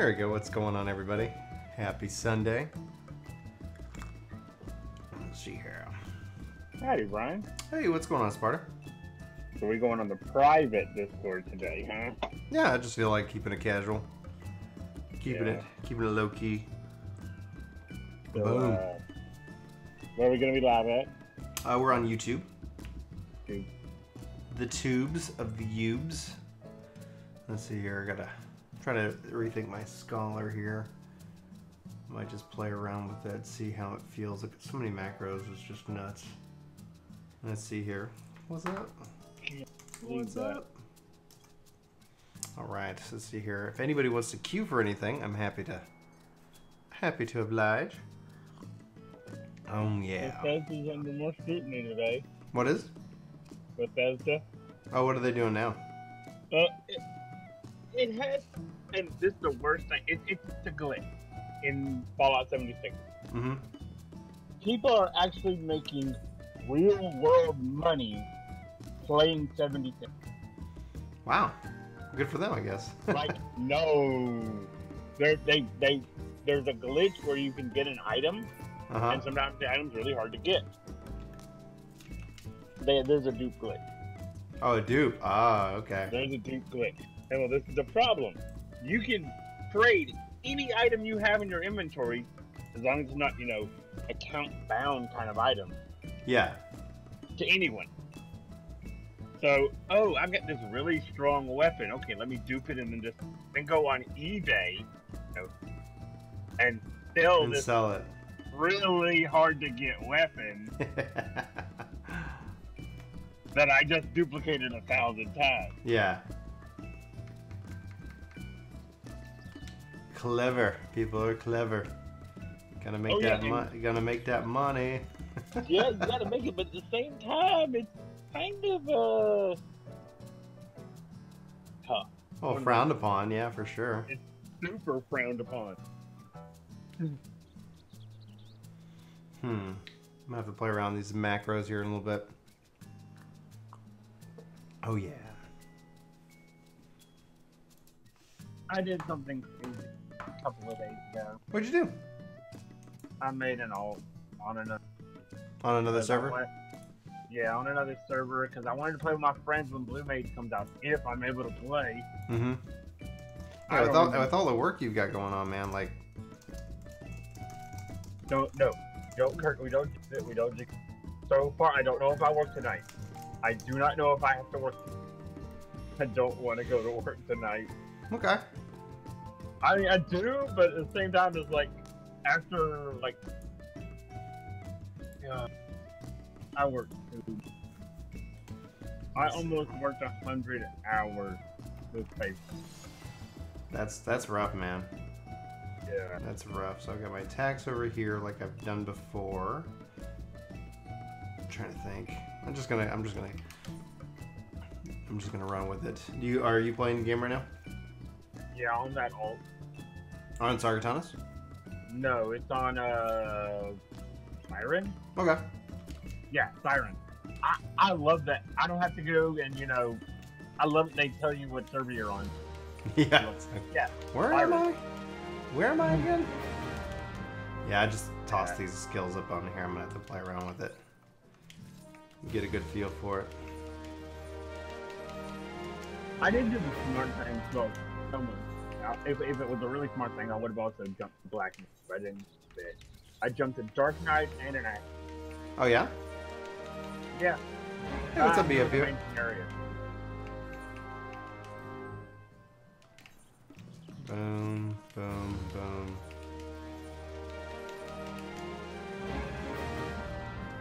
There we go. What's going on, everybody? Happy Sunday. Let's see here. Howdy, Brian. Hey, what's going on, Sparta? So we're going on the private Discord today, huh? Yeah, I just feel like keeping it casual, keeping it low key. So, Boom. Where are we gonna be live at? We're on YouTube. YouTube. The tubes of the Ubes. Let's see here. I gotta try to rethink my scholar here. Might just play around with it, see how it feels. Look at so many macros, it's just nuts. Let's see here. What's up? What's up? All right, so let's see here. If anybody wants to queue for anything, I'm happy to oblige. Oh yeah. Bethesda's under more scrutiny today. What is? Bethesda. Oh, what are they doing now? It has, and this is the worst thing. It's a glitch in Fallout 76. Mm-hmm. People are actually making real world money playing 76. Wow, good for them, I guess. Like, no, there's a glitch where you can get an item, and sometimes the item's really hard to get. There's a dupe glitch. Oh, a dupe. Ah, okay. There's a dupe glitch. And well, this is the problem. You can trade any item you have in your inventory, as long as it's not, account bound kind of item. Yeah. To anyone. So, oh, I've got this really strong weapon. Okay, let me dupe it and then go on eBay and sell it. Really hard to get weapon that I just duplicated 1,000 times. Yeah. Clever. People are clever. Gotta make Gonna make that money. Yeah, you gotta make it, but at the same time, it's kind of tough. Oh, frowned upon, yeah, for sure. It's super frowned upon. I'm gonna have to play around these macros here in a little bit. Oh yeah. I did something crazy a couple of days ago. What'd you do? I made an alt on another server? Yeah, on another server, because I wanted to play with my friends when Blue Mage comes out, if I'm able to play. Mm-hmm. Yeah, with all the work you've got going on, man, like... Don't, Kirk, we don't. So far, I don't know if I work tonight. I do not know if I have to work. I don't want to go to work tonight. Okay. I mean, I do, but at the same time, it's like, after, like, I worked too. I almost worked 100 hours this paper. That's rough, man. Yeah. That's rough. So I've got my tax over here like I've done before. I'm trying to think. I'm just gonna run with it. Are you playing the game right now? Yeah, on that alt. On Sargatanas? No, it's on Siren. Okay. Yeah, Siren. I love that. I don't have to go and I love it. They tell you what server you're on. Yeah. Yeah. Where am I? Where am I again? Yeah, I just tossed these skills up on here. I'm gonna have to play around with it. Get a good feel for it. I didn't do the smart thing, so if it was a really smart thing, I would have also jumped to Black Knight, but I didn't do it. I jumped to Dark Knight and an Axe. Oh yeah? Yeah. Hey, what's up, BFU? Boom, boom, boom.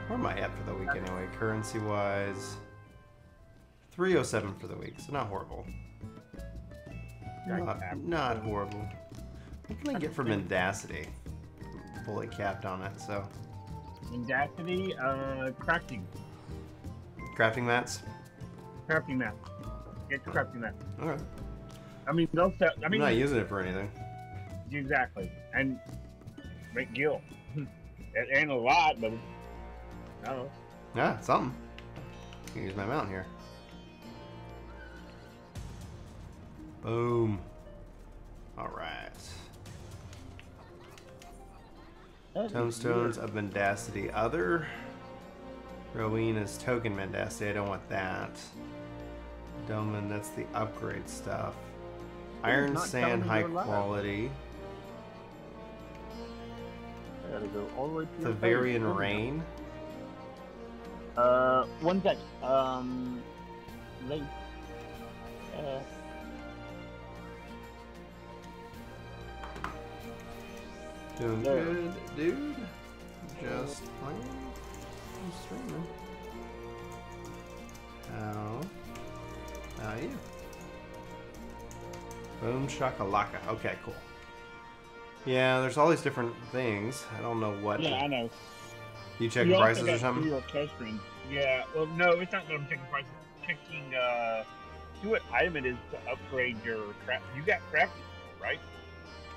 Where am I at for the week anyway? Currency-wise, 307 for the week, so not horrible. Not horrible. What can I get for Mendacity? I'm fully capped on it, so. Mendacity, crafting. Crafting mats? Crafting mats. Get the crafting mats. Okay. I mean, they'll sell. I mean, I'm not using it for anything. Exactly. And make gil. It ain't a lot, but I don't know. Yeah, it's something. I can use my mount here. Boom. All right. Tomestones of Mendacity. Other. Rowena's token Mendacity. I don't want that. Doman, that's the upgrade stuff. Iron Sand, high quality. I gotta go all the way to Theverian Rain. One sec. Late. Doing good, dude. Just playing. I'm streaming. How are you? Boom shakalaka. Okay, cool. Yeah, there's all these different things. I don't know what. Yeah, I know. You checking prices or something? Yeah. Well, no, it's not that I'm checking prices. Checking. See what item it is to upgrade your craft. You got crafting, right?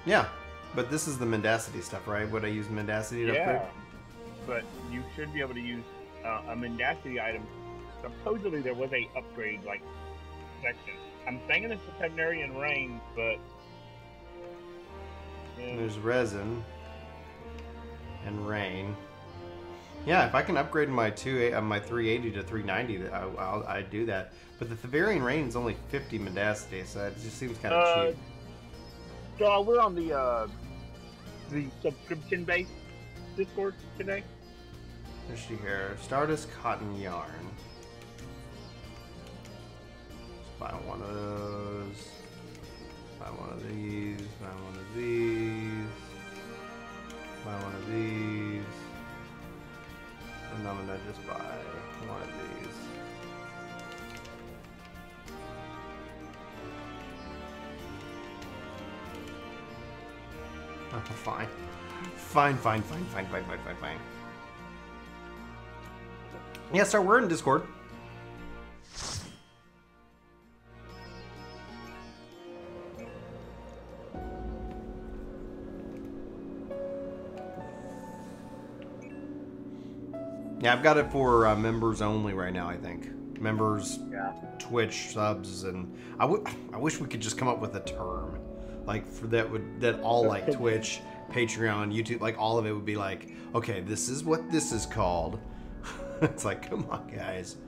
Yeah, but this is the Mendacity stuff, right? What I use Mendacity to upgrade? But you should be able to use a Mendacity item. Supposedly there was a upgrade like section. I'm thinking it's the Theverian Rain, but there's resin and rain. Yeah, if I can upgrade my 380 to 390, I'd do that. But the Theverian Rain is only 50 Mendacity, so it just seems kind of cheap. So we're on the subscription-based Discord today. Let's see here. Stardust Cotton Yarn. Let's buy one of those. Buy one of these. Buy one of these. Buy one of these. And I'm gonna just buy one of these. Oh, fine. Fine. Yeah, start. We're in Discord. Yeah, I've got it for members only right now, I think. Members, Twitch subs, and I wish we could just come up with a term. Like, for that all, like, Twitch, Patreon, YouTube, like, all of it would be like, okay, this is what this is called. It's like, come on, guys.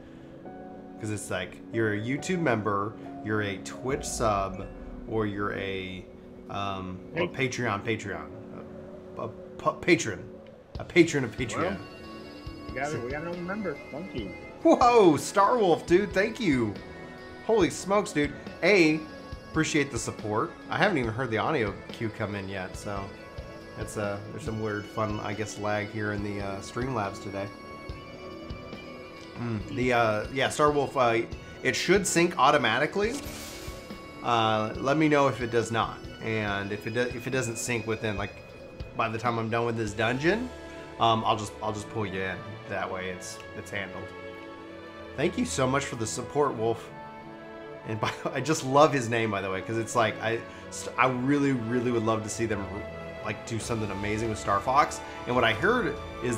Because it's like, you're a YouTube member, you're a Twitch sub, or you're a Patreon. A patron of Patreon. Well, we got another member. Thank you. Whoa, Starwolf, dude, thank you. Holy smokes, dude. Appreciate the support. I haven't even heard the audio cue come in yet, so it's there's some weird fun, I guess, lag here in the Streamlabs today. Starwolf, it should sync automatically. Let me know if it does not, and if it doesn't sync within, like, by the time I'm done with this dungeon, I'll just pull you in. That way it's handled. Thank you so much for the support, Wolf. And I just love his name, by the way, because it's like I really would love to see them like do something amazing with Star Fox. And what I heard is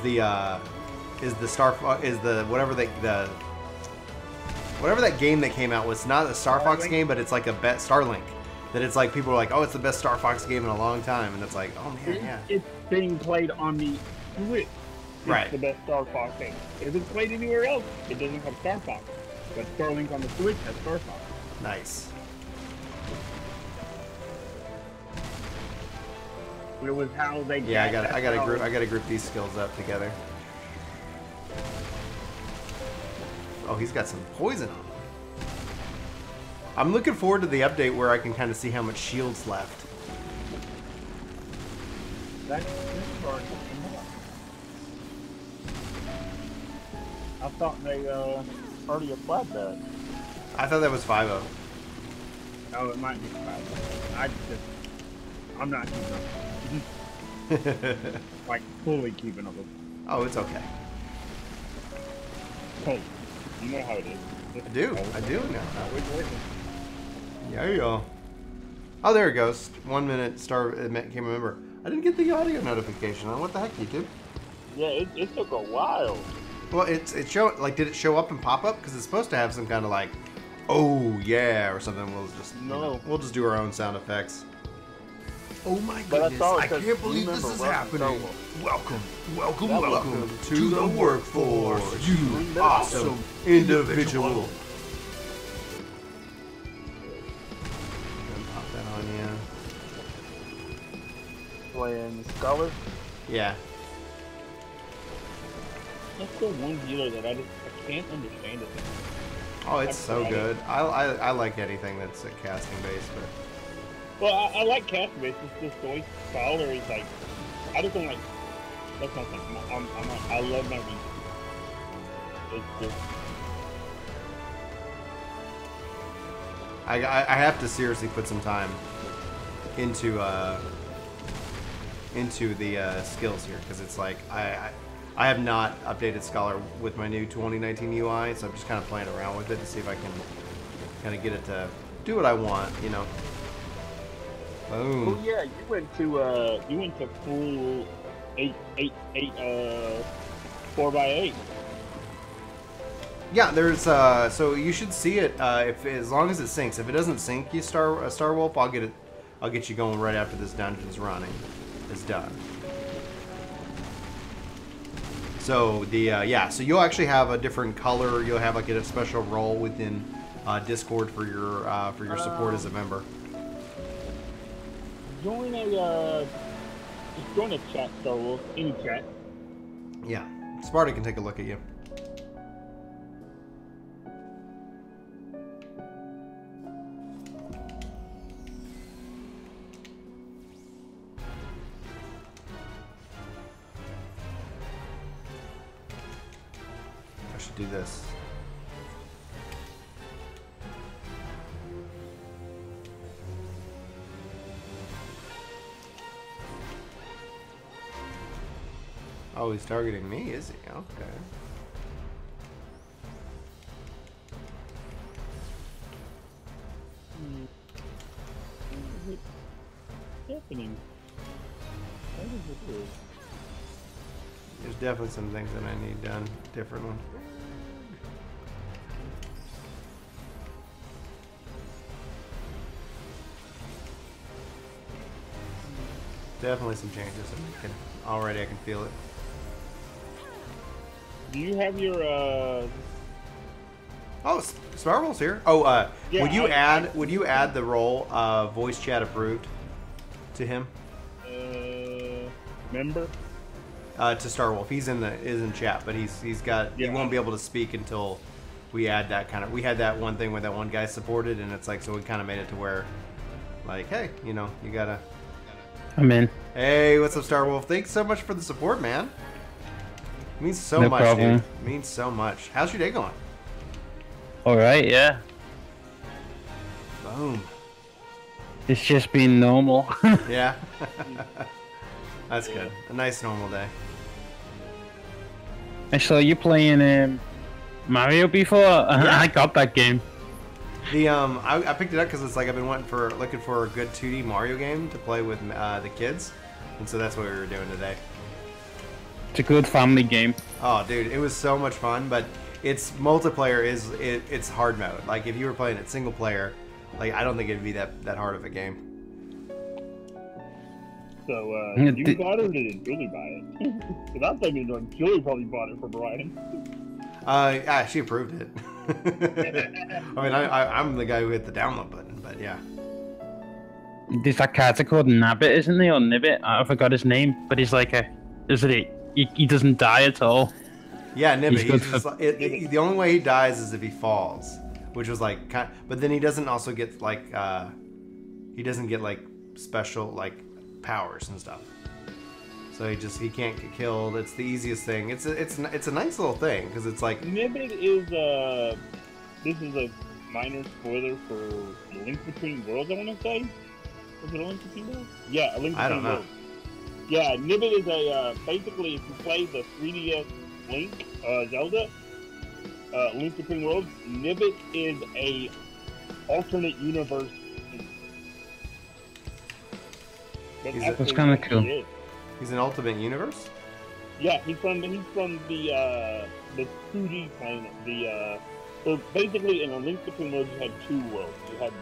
whatever that game that came out was not a Star Fox game, but it's like a Starlink. That it's like people are like, oh, it's the best Star Fox game in a long time, and it's like, oh man, yeah. It's being played on the Switch. It's right. The best Star Fox game. If it's played anywhere else, it doesn't have Star Fox. But Starlink on the Switch has Star Fox. Nice. It was how they. Yeah, I gotta group these skills up together. Oh, he's got some poison on him. I'm looking forward to the update where I can kind of see how much shield's left. I thought they already applied that. I thought that was 5-0. Oh, it might be 5-0. I'm not keeping up. Like, fully keeping up with it. Oh, it's okay. Hey, you know how it is. I do know. Yeah. Oh, there it goes. 1 minute star came a member. I didn't get the audio notification. What the heck, YouTube? Yeah, it took a while. Well, it showed, like, did it show up and pop up? Because it's supposed to have some kind of like, oh yeah, or something. We'll just we'll just do our own sound effects. Oh my But I goodness, saw it I says, can't believe this remember is Russian happening. Star Welcome, welcome, Welcome welcome to the workforce, you awesome individual. Pop that on you. Playing Scholar. Yeah. That's the one healer that I can't understand it. Oh, it's so good. I like anything that's a casting base, but Well, I like cast base. It's just the way Scholar is like. I just don't like. That's not something. I love my region. It's just. I have to seriously put some time into the skills here, because it's like I have not updated Scholar with my new 2019 UI, so I'm just kind of playing around with it to see if I can kind of get it to do what I want, you know. Boom. Oh yeah, you went to full 4x8. Yeah, there's so you should see it if as long as it syncs. If it doesn't sync, you Star Wolf, I'll get you going right after this dungeon's running is done. So the yeah, so you'll actually have a different color. You'll have like a special role within Discord for your support as a member. Join a chat, Star Wolf. Any chat. Yeah, Sparta can take a look at you. I should do this. Oh, he's targeting me, is he? Okay. What's happening? How does it work? There's definitely some things that I need done differently. Definitely some changes. Already I can feel it. Do you have your Oh, Sparrow's here. Oh, yeah, would you add the role voice chat approved to him? member? To Starwolf. He's in chat, but he's got he won't be able to speak until we add that kind of. We had that one thing where that one guy supported, and it's like, so we kind of made it to where, like, hey, you know, you gotta. I'm in. Hey, what's up, Starwolf? Thanks so much for the support, man. It means so No much, problem. dude. It means so much. How's your day going? All right, yeah. Boom. It's just been normal. Yeah. That's good. A nice normal day. I saw you playing Mario before. Yeah. I got that game. The I picked it up because it's like I've been looking for a good 2D Mario game to play with the kids, and so that's what we were doing today. It's a good family game. Oh, dude, it was so much fun, but its multiplayer it's hard mode. Like if you were playing it single player, like I don't think it'd be that hard of a game. So you bought it or did Julie buy it? Because I'm thinking like Julie probably bought it for Brian. She approved it. I mean, I'm the guy who hit the download button, but yeah. There's that character called Nabbit, isn't he? Or Nibbit? I forgot his name, but he's like he doesn't die at all. Yeah, Nibbit. He's good He's just, the only way he dies is if he falls, which was like, but then he doesn't also get like, he doesn't get like special like powers and stuff. So he can't get killed. It's the easiest thing. It's a nice little thing because it's like Nibbit is this is a minor spoiler for Link Between Worlds. I want to say. Was it a Link Between Worlds? Yeah, a Link Between I don't know. Worlds. Yeah, Nibbit is a basically if you play the 3DS Link Zelda Link Between Worlds, Nibbit is a alternate universe. That's kind of cool. He's an ultimate universe. Yeah, he's from the 2D planet. So basically in a Link Between Worlds you had two worlds. You had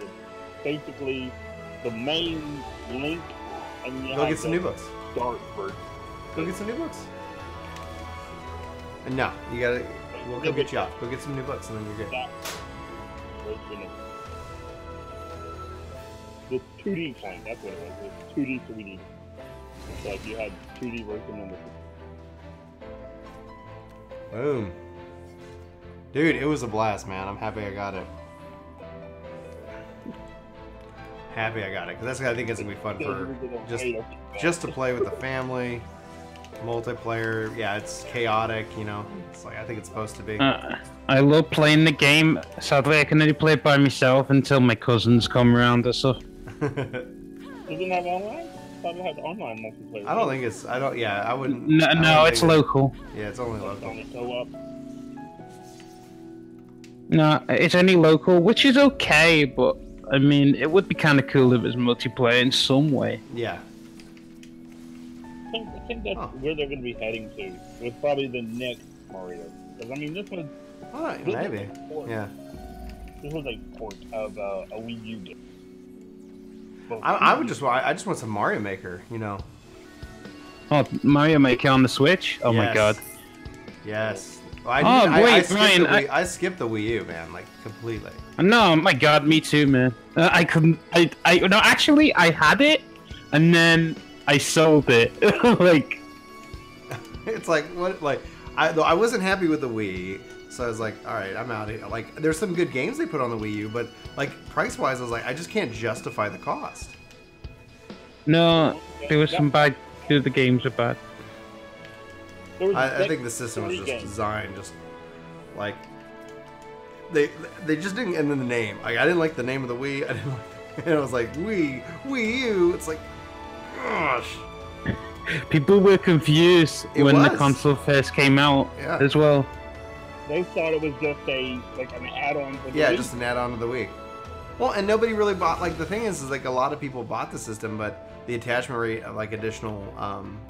basically the main Link And you Go have get some the new books. Dark version. Go get some new books. And no, you gotta. We'll go get you off. Go get some new books, and then you're good. That version of the 2D kind. That's what it was. It was 2D, 3D. It's like you had 2D version and the. Boom. Dude, it was a blast, man. I'm happy I got it. Happy I got it, because I think it's gonna be fun for just to play with the family, multiplayer. Yeah, it's chaotic, you know. It's like I think it's supposed to be. I love playing the game. Sadly, I can only play it by myself until my cousins come around or so. Doesn't have online? I thought it had online multiplayer. I don't think it's. I don't. Yeah, I wouldn't. No, it's local. Yeah, it's only local. No, it's only local, which is okay, but I mean, it would be kind of cool if it was multiplayer in some way. Yeah. I think that's where they're going to be heading to, with probably the next Mario. Because, I mean, this was... Oh, maybe. Yeah. This was a port of a Wii U game. I just want some Mario Maker, you know. Oh, Mario Maker on the Switch? Oh my god. Yes. Well, I skipped the Wii U, man, like completely. No, my god, me too, man. I couldn't. No, actually, I had it, and then I sold it. Like, it's like what? Like, I wasn't happy with the Wii, so I was like, all right, I'm out of here. Like, there's some good games they put on the Wii U, but like price wise, I was like, I just can't justify the cost. No, there was some bad. The games are bad. I think the system was just designed just like they just didn't end in the name. Like, I didn't like the name of the Wii. I didn't like, and I was like Wii U. It's like, gosh. People were confused when the console first came out as well. They thought it was just an add-on to the Wii. Wii. Just an add-on to the Wii. Well, and nobody really bought. Like, the thing is like a lot of people bought the system, but the attachment rate of like additional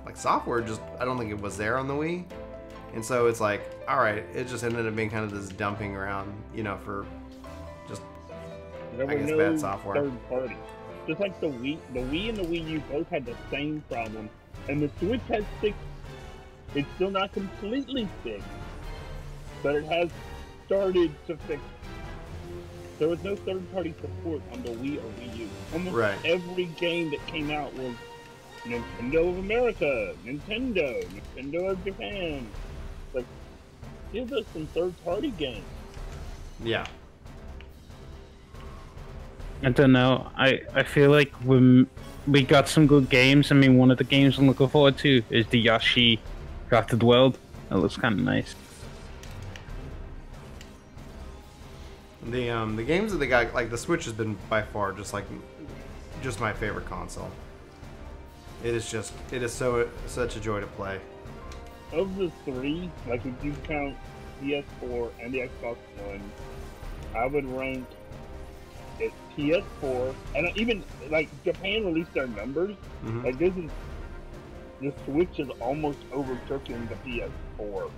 like software just I don't think it was there on the Wii, and so it's like, all right, it just ended up being kind of this dumping around, you know, for just I guess bad software. Third party, just like the Wii and the Wii U both had the same problem, and the Switch has fixed. It's still not completely fixed, but it has started to fix. There was no third-party support on the Wii or Wii U. Almost every game that came out was Nintendo of America, Nintendo of Japan. Like, give us some third-party games. Yeah. I don't know. I feel like we got some good games. I mean, one of the games I'm looking forward to is the Yoshi Crafted World. That looks kind of nice. The games that they got, like the Switch has been by far just my favorite console. It is such a joy to play. Of the three, like if you count PS4 and the Xbox One, I would rank it PS4, and even like Japan released their numbers. Like the Switch is almost overtaking the PS4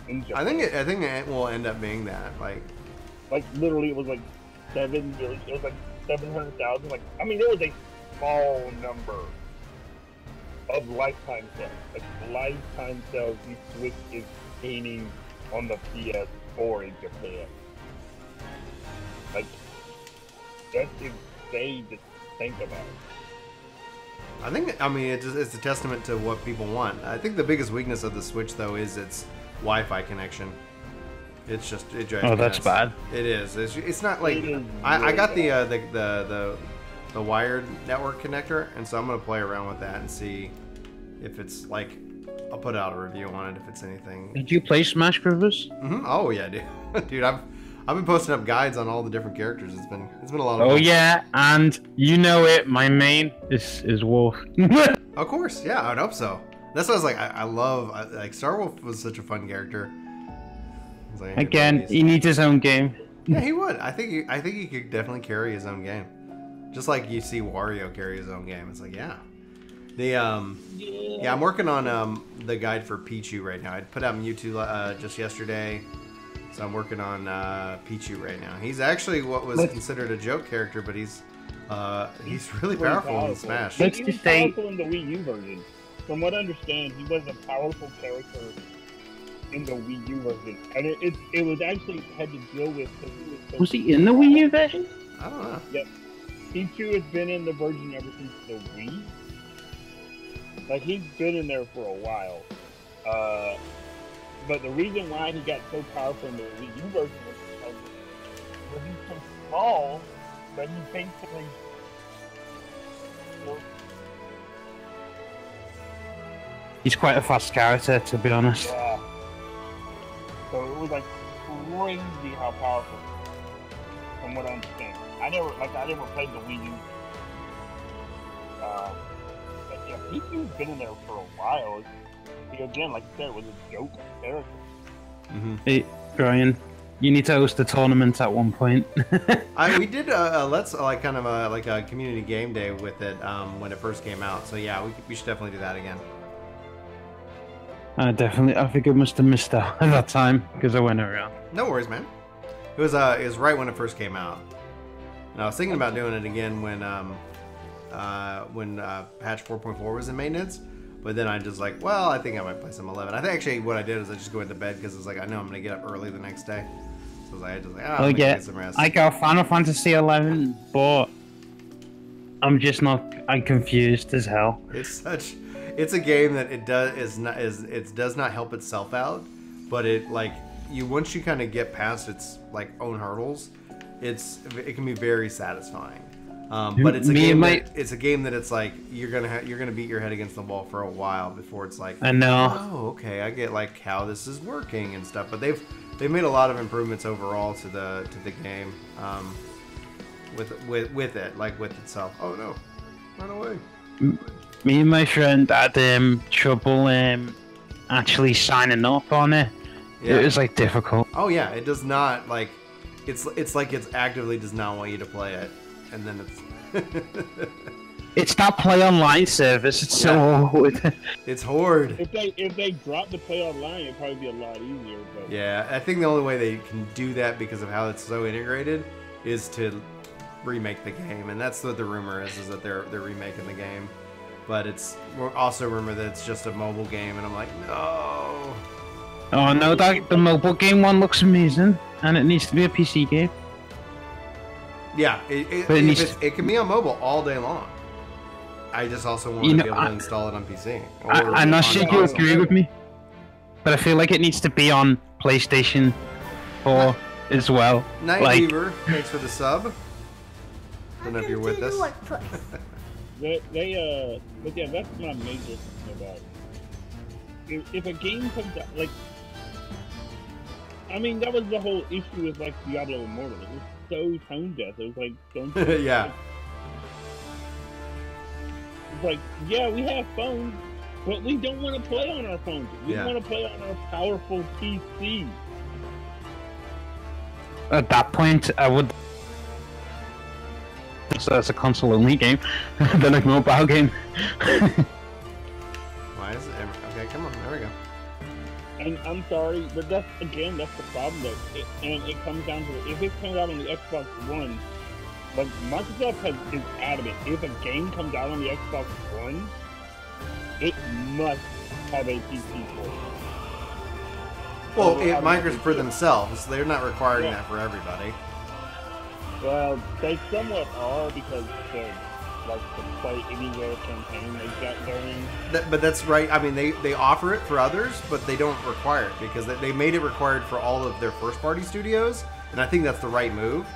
in Japan. I think it will end up being that Like literally, it was like 7 million. It was like 700,000. Like, I mean, it was a small number of lifetime sales. Like lifetime sales, the Switch is gaining on the PS4 in Japan. Like, that's insane to think about. I mean, it's a testament to what people want. I think the biggest weakness of the Switch though is its Wi-Fi connection. It's just it drives me that's nuts. bad. It is. It's not like I got the wired network connector, and so I'm gonna play around with that and see if it's like I'll put out a review on it if it's anything. Did you play Smash Brothers? Oh yeah, dude. I've been posting up guides on all the different characters. It's been a lot of fun. Oh yeah, and you know it. My main is Wolf. Of course, yeah, I'd hope so. That's what I was like. I love like Star Wolf was such a fun character. Like, again, he needs his own game. Yeah, he would. I think he could definitely carry his own game. Just like you see Wario carry his own game. It's like, yeah. I'm working on the guide for Pichu right now. I put out Mewtwo just yesterday. So I'm working on Pichu right now. He's actually what was considered a joke character, but he's He's really powerful in Smash. Let's He was just say- powerful in the Wii U version. From what I understand, he was a powerful character in the Wii U version, and it was actually had to deal with. Was he in the Wii U version? I don't know. Yep. He too has been in the version ever since the Wii. Like he's been in there for a while. But the reason why he got so powerful in the Wii U version was because he's so small, but he basically. He's quite a fast character, to be honest. Yeah. So it was like crazy how powerful. From what I understand, I never played the Wii U. But yeah, Pikachu's been in there for a while. Again, like you said, it was a joke character. Hey, Brian, you need to host a tournament at one point. We did kind of a community game day with it when it first came out. So yeah, we should definitely do that again. I think I must have missed out at that time because I went around. No worries, man. It was right when it first came out. And I was thinking about doing it again when patch 4.4 was in maintenance, but then I just like, well, I think I might play some 11. I think actually what I did is I just go into bed because it's like I know I'm gonna get up early the next day, so I was like, I'm gonna get some rest. I got Final Fantasy 11, but I'm confused as hell. It's a game that it does not help itself out, but it once you kind of get past its like own hurdles, it can be very satisfying. But it's a game that it's like you're gonna beat your head against the wall for a while before it's like, I know. Oh, okay, I get like how this is working and stuff. But they've made a lot of improvements overall to the game with it, like with itself. Oh no, run away. Me and my friend had trouble actually signing up on it. Yeah. It was like difficult. Oh yeah, it does not like it's like it's actively does not want you to play it, and then it's it's that play online service. It's so awkward. It's hard. If they drop the play online, it'd probably be a lot easier. But yeah, I think the only way they can do that because of how it's so integrated is to remake the game, and that's what the rumor is that they're remaking the game. But we're also rumor that it's just a mobile game, and I'm like, no. Oh no, the mobile game one looks amazing, and it needs to be a PC game. Yeah, it can be on mobile all day long. I just also want to be able to install it on PC. I'm not sure you agree with me, but I feel like it needs to be on PlayStation 4 as well. Night Weaver, thanks for the sub. Don't know if you're with us. but yeah, that's my major thing about it. If a game comes out, like, I mean, that was the whole issue with like Diablo Immortal. It was so tone deaf. It was like, don't you yeah. It's like, yeah, we have phones, but we don't want to play on our phones. We want to play on our powerful PC. At that point, I would. So it's a console-only game, then a mobile game. Why is it? Okay, come on, there we go. And I'm sorry, but that's the problem. And it comes down to if it comes out on the Xbox One, like Microsoft is adamant. If a game comes out on the Xbox One, it must have a PC port. Well, Microsoft for themselves, they're not requiring that for everybody. Well, they somewhat are because they're like the Play Anywhere campaign they've got going. But that's right. I mean, they offer it for others, but they don't require it because they made it required for all of their first-party studios, and I think that's the right move.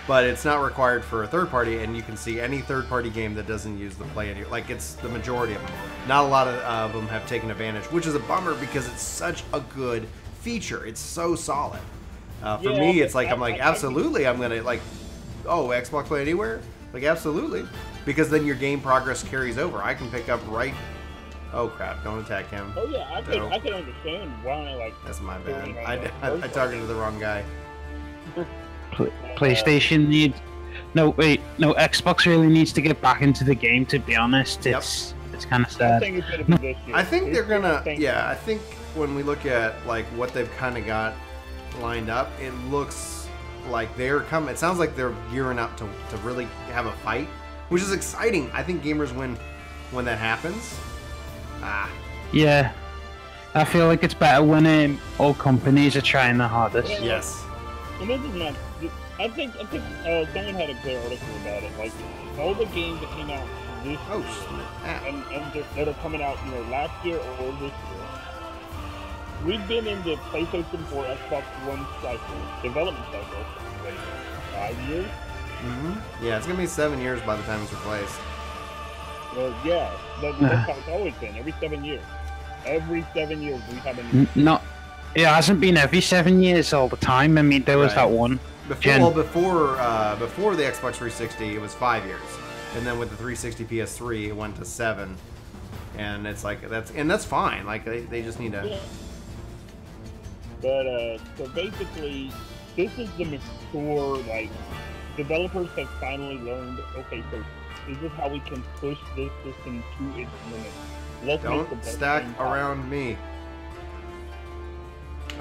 But it's not required for a third-party, and you can see any third-party game that doesn't use the Play Anywhere. Like, it's the majority of them. Not a lot of them have taken advantage, which is a bummer because it's such a good feature. It's so solid. For me, it's like, I'm like, absolutely, I'm going to, like, oh, Xbox Play Anywhere? Like, absolutely. Because then your game progress carries over. I can pick up right... Oh, crap, don't attack him. Oh, yeah, I can understand why, like... That's my bad. I targeted the wrong guy. PlayStation needs... No, Xbox really needs to get back into the game, to be honest. It's kind of sad. I think they're going to... Yeah, I think when we look at, like, what they've kind of got lined up, it looks like they're coming. It sounds like they're gearing up to really have a fight, which is exciting. I think gamers win when that happens. Yeah. I feel like it's better when all companies are trying their hardest. Yes. And this is not. I think someone had a clear article about it. Like all the games that came out this year, and that are coming out, last year or this year. We've been in the PlayStation 4, Xbox One development cycle, for 5 years. Mm-hmm. Yeah, it's gonna be 7 years by the time it's replaced. Well, yeah, that's how it's always been. Every 7 years. Every 7 years we have a new. It hasn't been every 7 years all the time. I mean, there was that one. Before the Xbox 360, it was 5 years, and then with the 360 PS3, it went to 7, and it's like that's fine. Like they just need to. Yeah. But so basically, this is the mature, like, developers have finally learned. Okay, so this is how we can push this system to its limits. Let's Don't make the best stack game around me.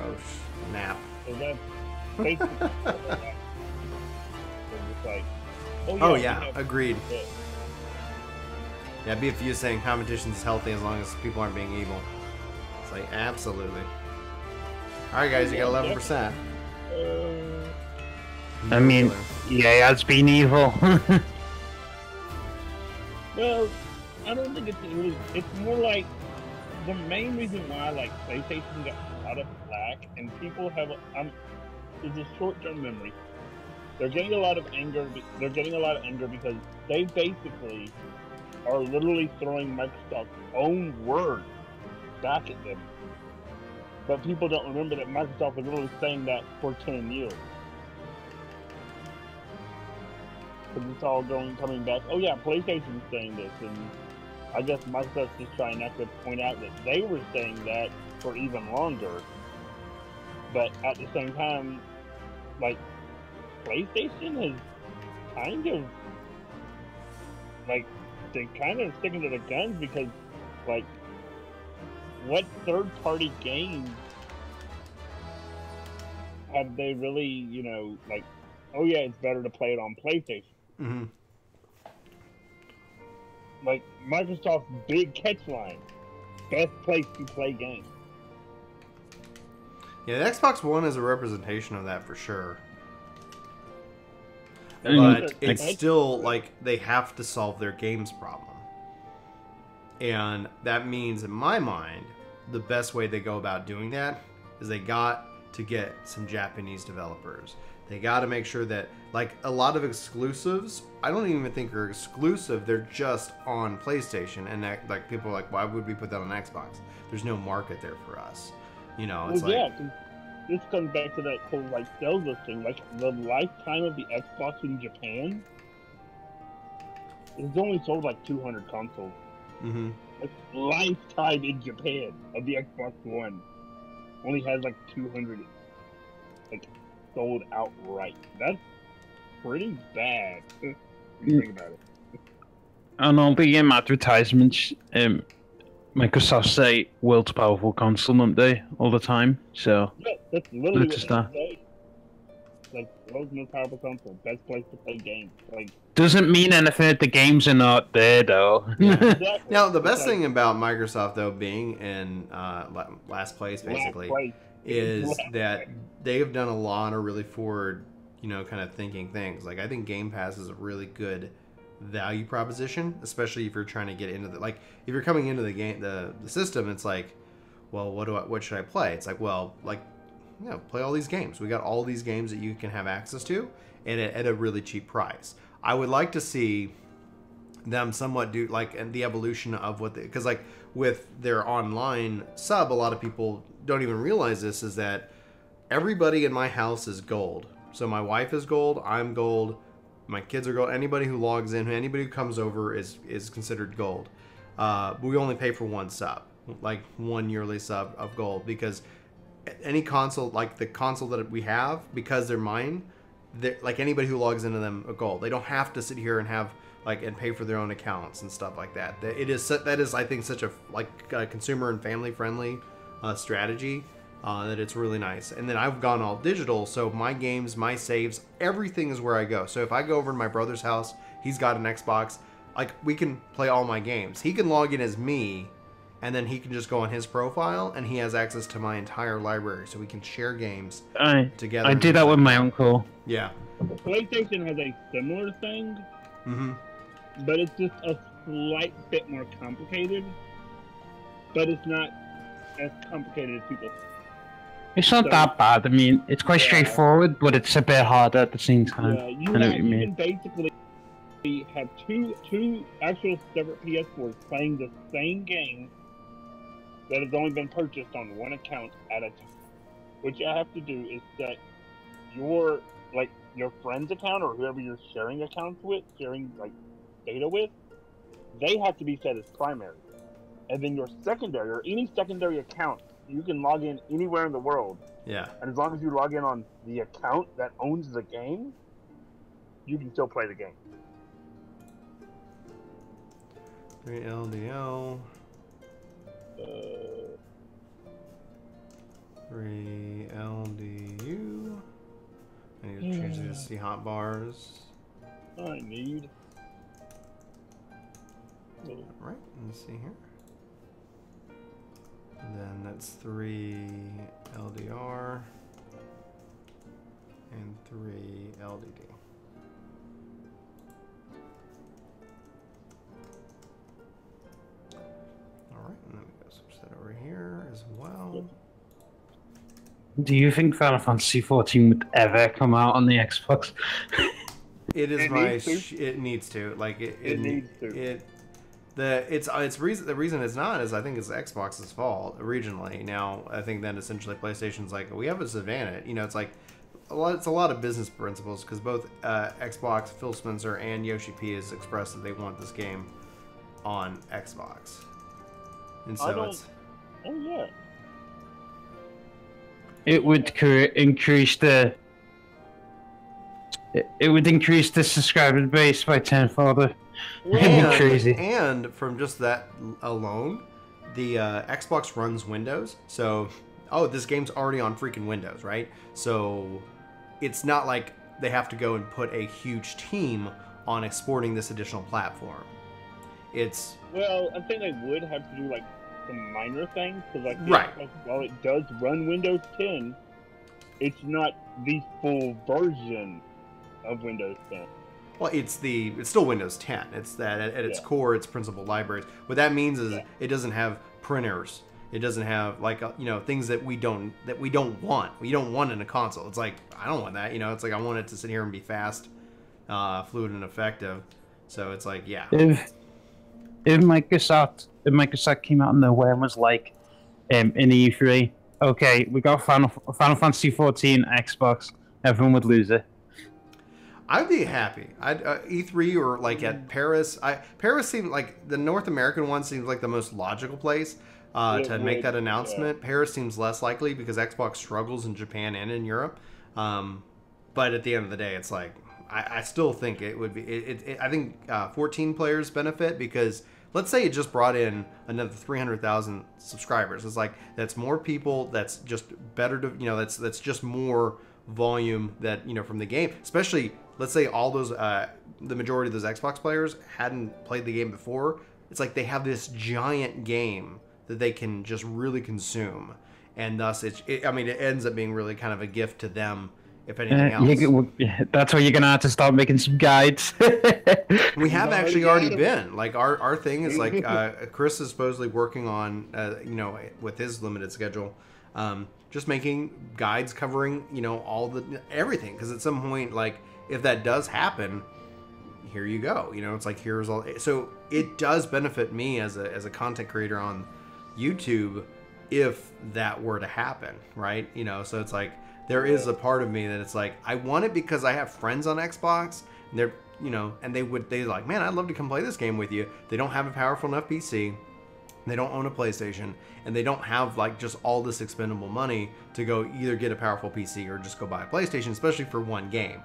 Oh snap! So that's basically what that is. So it's like, Oh yeah, we have agreed. this. Yeah, BFU saying competition's healthy as long as people aren't being evil. It's like absolutely. All right, guys, you got 11%. I mean, yeah, it's been evil. Well, I don't think it's more like the main reason why, like, PlayStation got a lot of flack and people have is a short-term memory. They're getting a lot of anger. They're getting a lot of anger because they basically are literally throwing Microsoft's own words back at them. But people don't remember that Microsoft was literally saying that for 10 years. Because it's all coming back. Oh yeah, PlayStation's saying this, and I guess Microsoft's just trying not to point out that they were saying that for even longer. But at the same time, like, PlayStation is kind of, like, they're kind of sticking to the guns because, like, what third-party games have they really, like, oh yeah, it's better to play it on PlayStation. Mm-hmm. Like, Microsoft's big catchline, best place to play games. Yeah, the Xbox One is a representation of that for sure. But it's still, like, they have to solve their games problem. And that means, in my mind, the best way they go about doing that is they got to get some Japanese developers. They got to make sure that, like, a lot of exclusives, I don't even think are exclusive. They're just on PlayStation. And, that, like, people are like, why would we put that on Xbox? There's no market there for us. It's this comes back to that whole, like, sales thing. Like, the lifetime of the Xbox in Japan, it's only sold like 200 consoles. Mm-hmm. Like, lifetime in Japan of the Xbox One only has like 200, like, sold outright. That's pretty bad. Think about it. And all the advertisements, Microsoft say world's powerful console, don't they, all the time? So yeah, that's literally what they say. Like, world's most powerful console, best place to play games. Like, doesn't mean anything if the games are not there, though. Yeah. Exactly. Now, the best thing about Microsoft, though, being in last place, basically, is that they've done a lot of really forward, kind of thinking things. Like, I think Game Pass is a really good value proposition, especially if you're trying to get into if you're coming into the game, the system, it's like, well, what should I play? It's like, well, like, play all these games. We got all these games that you can have access to, and at a really cheap price. I would like to see them somewhat do, like, and the evolution of because, like, with their online sub, a lot of people don't even realize this, is that everybody in my house is gold. So my wife is gold, I'm gold, my kids are gold. Anybody who logs in, anybody who comes over is considered gold. We only pay for one sub, like one yearly sub of gold, because any console, like the console that we have, because they're mine, like, anybody who logs into them are gold. They don't have to sit here and have, like, and pay for their own accounts and stuff like that. That is, I think, such a, like, consumer and family friendly strategy that it's really nice. And then I've gone all digital, so my games, my saves, everything is where I go. So if I go over to my brother's house, he's got an Xbox, like, we can play all my games. He can log in as me, and then he can just go on his profile, and he has access to my entire library, so we can share games together. I do that with my uncle. Yeah. PlayStation has a similar thing, but it's just a slight bit more complicated. But it's not as complicated as people think. It's not that bad. I mean, it's quite straightforward, but it's a bit harder at the same time. Yeah, you can basically have two actual separate PS4s playing the same game that has only been purchased on one account at a time. What you have to do is set your friend's account or whoever you're sharing accounts with, data with, they have to be set as primary. And then your secondary or any secondary account, you can log in anywhere in the world. Yeah. And as long as you log in on the account that owns the game, you can still play the game. 3 LDL. 3 LDU. I need to change these to hotbars. I need. Right, let's see here. And then that's 3 LDR and 3 LDD. Alright, and then we go switch that over here as well. Do you think Final Fantasy XIV would ever come out on the Xbox? It is it needs to. Like it needs to. The reason it's not is I think it's Xbox's fault originally. Now I think then essentially PlayStation's like, we have a advantage. You know, it's like it's a lot of business principles because both Xbox, Phil Spencer, and Yoshi P has expressed that they want this game on Xbox, and so it's. Oh yeah. It would increase the. It would increase the subscriber base by tenfold. It'd be crazy. And from just that alone, the Xbox runs Windows. So, this game's already on freaking Windows, right? So, it's not like they have to go and put a huge team on exporting this additional platform. It's... Well, I think they would have to do, like, some minor things. Because, while it does run Windows 10, it's not the full version of Windows 10. Well, it's still Windows 10. It's that at its core, it's principal libraries. What that means is it doesn't have printers. It doesn't have things that we don't want. We don't want in a console. It's like, I don't want that. It's like I want it to sit here and be fast, fluid, and effective. So it's like, yeah. If Microsoft came out of nowhere and was like, in E3, okay, we got Final Fantasy XIV Xbox, everyone would lose it. I'd be happy. E3 or like at Paris. Paris seemed like the North American one seems like the most logical place to make that announcement. Yeah. Paris seems less likely because Xbox struggles in Japan and in Europe. But at the end of the day, it's like I still think it would be. I think 14 players benefit because let's say it just brought in another 300,000 subscribers. It's like that's more people. That's just better to that's just more volume that from the game, especially. Let's say all those, the majority of those Xbox players hadn't played the game before. It's like they have this giant game that they can just really consume, and thus it ends up being really kind of a gift to them, if anything else. That's why you're gonna have to start making some guides. We have actually already been like our thing is like Chris is supposedly working on with his limited schedule. Just making guides covering everything because at some point if that does happen, here you go. It's like here's all. So it does benefit me as a content creator on YouTube if that were to happen, right? So it's like there is a part of me that it's like I want it because I have friends on Xbox. And they're and they're like, man, I'd love to come play this game with you. They don't have a powerful enough PC. They don't own a PlayStation, and they don't have just all this expendable money to go either get a powerful PC or just go buy a PlayStation, especially for one game.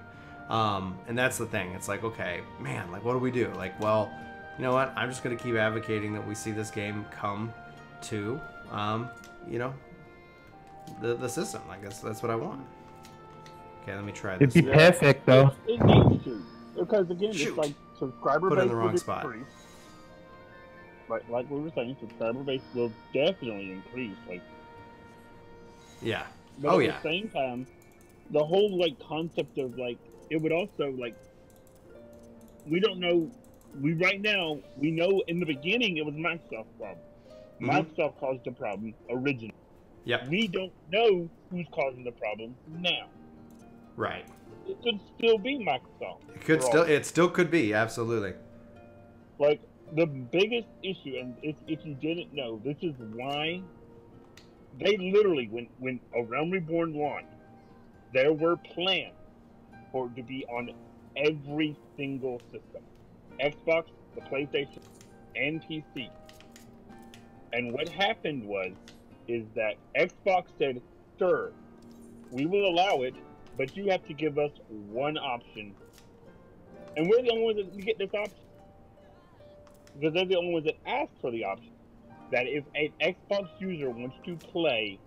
And that's the thing. It's like, okay, man, what do we do? Well, you know what? I'm just going to keep advocating that we see this game come to, the system. Like that's what I want. Okay, let me try It'd this. be perfect though. It needs to, because again, Shoot. it's like subscriber Put it base in the wrong will spot. increase. Like we were saying, subscriber base will definitely increase. Like, Yeah. but Oh at yeah. the same time, the whole like concept of like it would also like we don't know. We right now we know in the beginning it was Microsoft's problem. Mhm. Microsoft caused the problem originally. Yep. We don't know who's causing the problem now. Right. It could still be Microsoft. It still could be, absolutely. Like, the biggest issue, and if you didn't know, this is why they literally, when A Realm Reborn launched, there were plans for it to be on every single system. Xbox, the PlayStation, and PC. And what happened is that Xbox said, sure, we will allow it, but you have to give us one option. And we're the only ones that get this option. Because they're the only ones that ask for the option. That if an Xbox user wants to play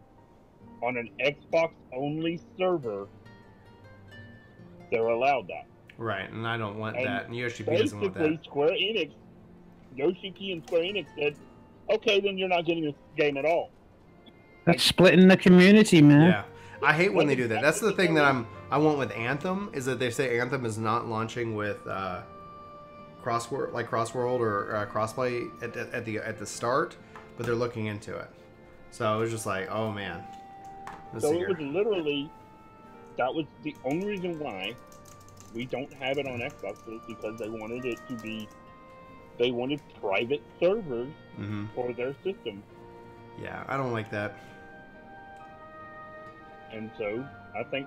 on an Xbox-only server, they're allowed that. Right, and I don't want And that, and Yoshi P doesn't want basically, that. Square Enix, Yoshi P and Square Enix said, okay, then you're not getting this game at all. That's splitting the community, man. Yeah. I hate when they do that. That's the thing that I want with Anthem, is that they say Anthem is not launching with cross-world or crossplay at the start, but they're looking into it. So it was just like, oh man. Let's So see it here. was literally, that was the only reason why we don't have it on Xbox, is because they wanted it to be, they wanted private servers for their system. Yeah, I don't like that. And so I think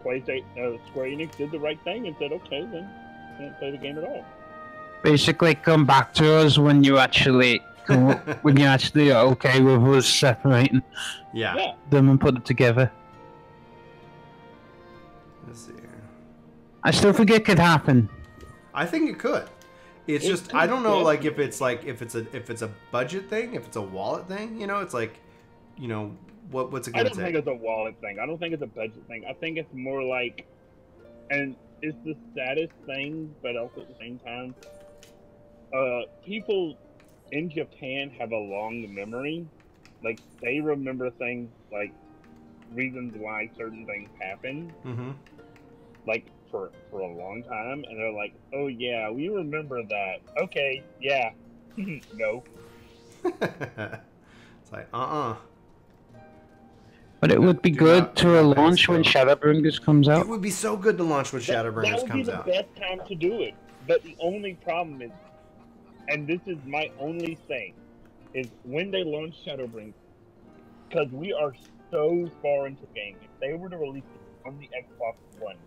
PlayStation, Square Enix did the right thing and said, okay, then you can't play the game at all. Basically, come back to us when you actually are okay with us separating Yeah. them and put it together. Let's see here. I still think it could happen. I think it could. It's just I don't know, like if it's a budget thing, if it's a wallet thing, you know, it's like, you know, what's it I gonna don't take? think it's a wallet thing. I don't think it's a budget thing. I think it's more like, and it's the saddest thing, but also at the same time, people in Japan have a long memory. Like, they remember things, like, reasons why certain things happen, like, for a long time, and they're like, oh yeah, we remember that. Okay, yeah. No. It's like, But it would be Do good not- to do not pass launch when go. Shadowbringers comes It out. would be so good to launch when Shadowbringers That would be comes the out. best time to do it. But the only problem is, and this is my only thing, is when they launch Shadowbringers, because we are so far into the game, if they were to release it on the Xbox One,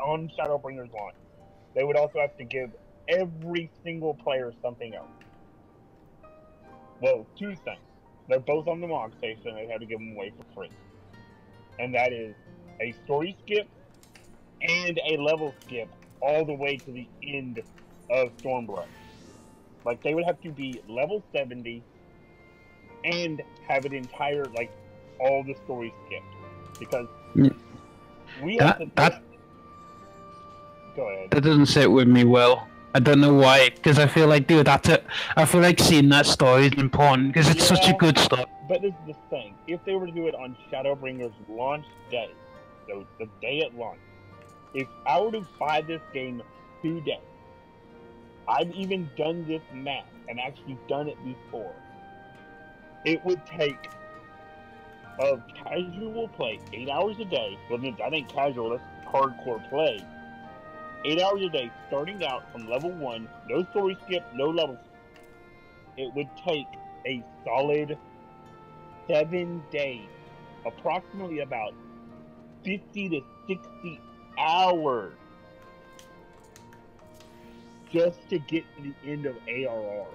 on Shadowbringers launch, they would also have to give every single player something else. Well, two things. They're both on the Mog Station, they have to give them away for free. And that is a story skip and a level skip all the way to the end of Stormblood. Like, they would have to be level 70 and have an entire, like, all the story skipped. Because we have to... Go ahead. That doesn't sit with me well. I don't know why, because I feel like, dude, I feel like seeing that story is important, because it's such a good story. But this is the thing. If they were to do it on Shadowbringers launch day, so the day it launched, if I were to buy this game today, I've even done this math and actually done it before, it would take a casual play 8 hours a day. Well, that ain't casual, that's hardcore play. 8 hours a day, starting out from level 1, no story skip, no level skip. It would take a solid 7 days, approximately about 50 to 60 hours, just to get to the end of ARR.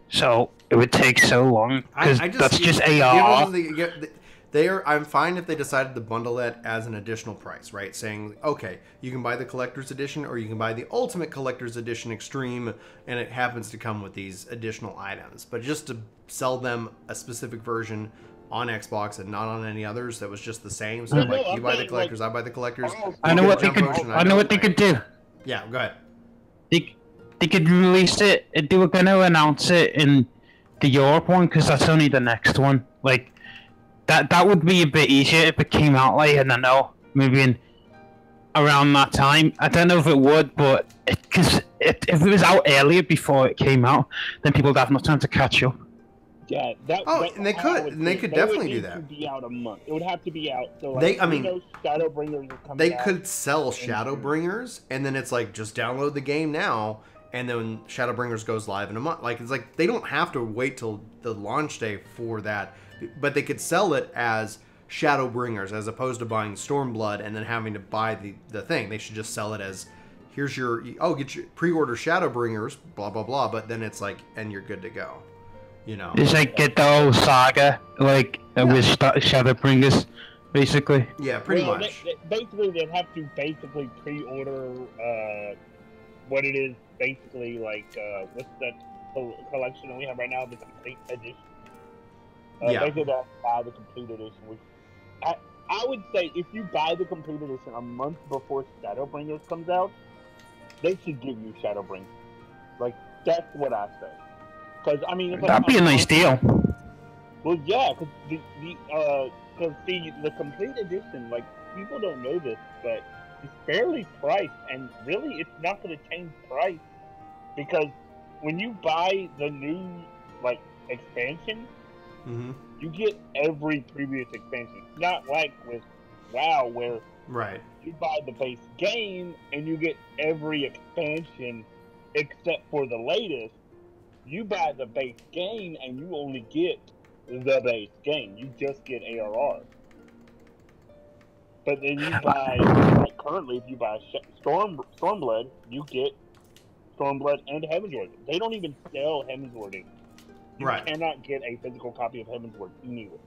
So it would take so long, because that's just AR. I'm fine if they decided to bundle that as an additional price, right? Saying, okay, you can buy the collector's edition or you can buy the ultimate collector's edition extreme, and it happens to come with these additional items. But just to sell them a specific version on Xbox and not on any others that was just the same. So No, like, I'm you buy the saying, collectors, like, I buy the collectors. I know you what get they a could. jump potion, I know what they could do. Yeah, go ahead. They could release it. They were going to announce it in the Europe one because that's only the next one. Like that would be a bit easier if it came out like, I don't know, maybe in around that time. I don't know if it would, but because if it was out earlier before it came out, then people would have no time to catch up. Yeah, And they could definitely do that. It would be out a month. It would have to be out. So like, Shadowbringers are coming they out. could sell Shadowbringers, and then it's like, just download the game now, and then Shadowbringers goes live in a month. Like, it's like they don't have to wait till the launch day for that, but they could sell it as Shadowbringers as opposed to buying Stormblood and then having to buy the thing. They should just sell it as, here's your, get your pre-order Shadowbringers, blah blah blah. But then it's like, and you're good to go. You know, It's like get the whole saga, like with Shadowbringers, basically. Yeah, pretty much. Basically, they'd have to pre-order what it is. Basically, like what's that collection that we have right now, the complete edition. Basically, they have to buy the complete edition. Which I would say, if you buy the complete edition a month before Shadowbringers comes out, they should give you Shadowbringers. Like, that's what I say. Because I mean, That'd be a nice deal. Well, yeah, because the complete edition, like, people don't know this, but it's fairly priced, and really, it's not going to change price, because when you buy the new expansion, you get every previous expansion. It's not like with WoW, where you buy the base game and you get every expansion except for the latest. You buy the base game and you only get the base game. You just get ARR. But then you buy, currently, if you buy Stormblood, you get Stormblood and Heavensward. They don't even sell Heavensward anymore. You cannot get a physical copy of Heavensward anywhere.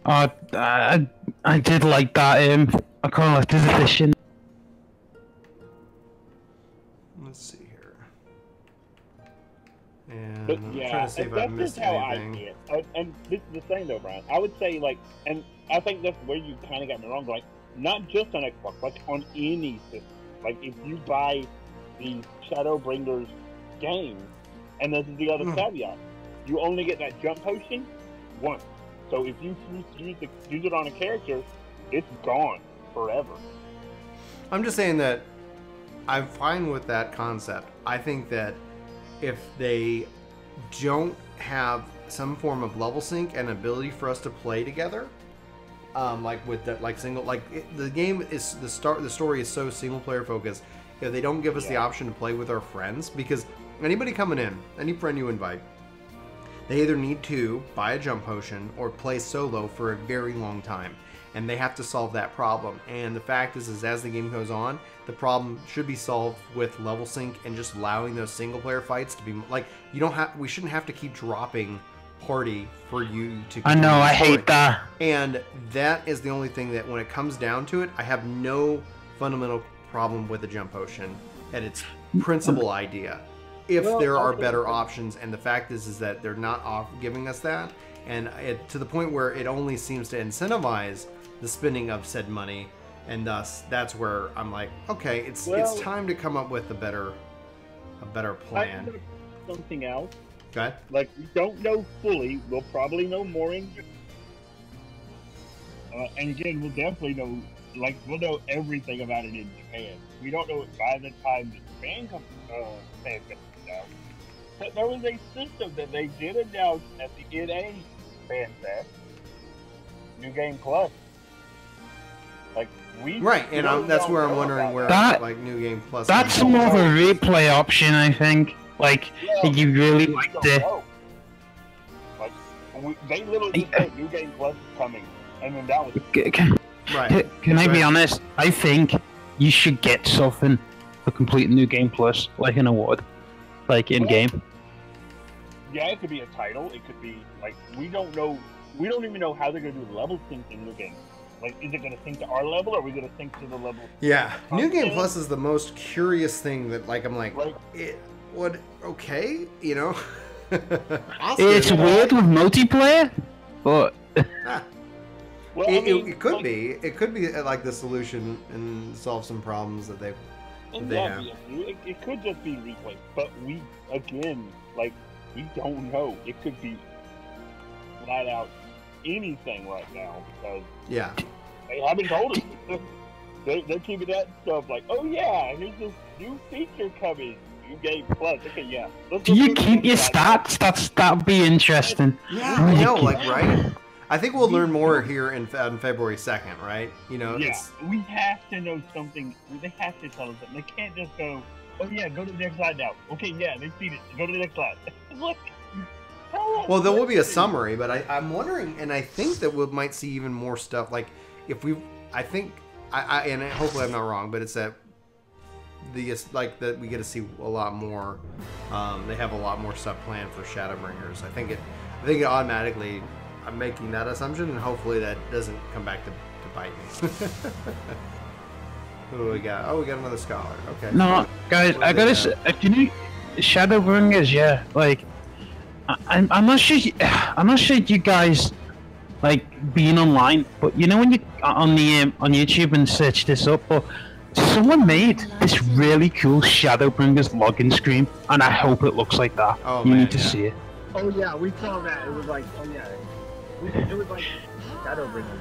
I did like that collector's edition. Let's see here. And But I'm yeah, trying to see if I've missed how anything. I see it. And this is the thing though, Brian. I would say and I think that's where you kind of got me wrong. Not just on Xbox, on any system. Like, if you buy the Shadowbringers game, and this is the other caveat, you only get that jump potion once. So if you use it on a character, it's gone forever. I'm just saying that I'm fine with that concept. I think that if they don't have some form of level sync and ability for us to play together, the game is the story is so single player focused. If they don't give us the option to play with our friends, because anybody coming in, any friend you invite, they either need to buy a jump potion or play solo for a very long time, and they have to solve that problem. And the fact is as the game goes on, the problem should be solved with level sync and just allowing those single player fights to be like, we shouldn't have to keep dropping party for you to. I know, I hate that. And that is the only thing that, when it comes down to it, I have no fundamental problem with the jump potion and its principal idea. If there are better options, and the fact is that they're not giving us that, and to the point where it only seems to incentivize the spending of said money, and thus that's where I'm like, okay, it's time to come up with a better plan. Something else. Okay. Like, we don't know fully. We'll probably know more in. And again, we'll definitely know. We'll know everything about it in Japan. We don't know it by the time the Japan comes out. But there was a system that they did announce at the NA Fan Fest. New Game Plus. That's where I'm wondering where New Game Plus. That's more of a replay option, I think. You really liked it. They literally said New Game Plus is coming, and then that was Can I be honest? I think you should get something for complete New Game Plus, like an award, in game. Yeah, it could be a title. It could be we don't know. We don't even know how they're gonna do level sync in New Game. Is it gonna sync to our level, or are we gonna sync to the level? Yeah, New Game Plus is the most curious thing that I'm like it would awesome. It's weird with multiplayer. but Well, It could be. It could be like the solution and solve some problems that they yeah, have. it could just be replay, but we don't know. It could be flat out anything right now because Yeah. they haven't told us. They're keeping that stuff like, oh yeah, here's this new feature coming. You gave plus. Okay, yeah. do you keep your stats? That'd be interesting. Yeah, I know, like, right? I think we'll learn more here on February 2nd, right? You know, Yeah, it's we have to know something. They have to tell us something. They can't just go, oh yeah, go to the next slide now. Okay, yeah, they see it. Go to the next slide. Look. well, there will be a summary, but I'm wondering, and I think that we might see even more stuff. Like, if we, I think, and hopefully I'm not wrong, but it's that that we get to see a lot more. They have a lot more stuff planned for Shadowbringers. I think it automatically. I'm making that assumption, and hopefully that doesn't come back to bite me. Who do we got? Oh, we got another scholar. Okay. No, guys, I gotta say, you know, Shadowbringers, yeah. Like, I'm not sure. I'm not sure you guys like being online, but you know when you on YouTube and search this up, but someone made this really cool Shadowbringers login screen, and I hope it looks like that. Oh, you man, need to yeah. see it. Oh yeah, we saw that. It was like, oh yeah, it was like Shadowbringers.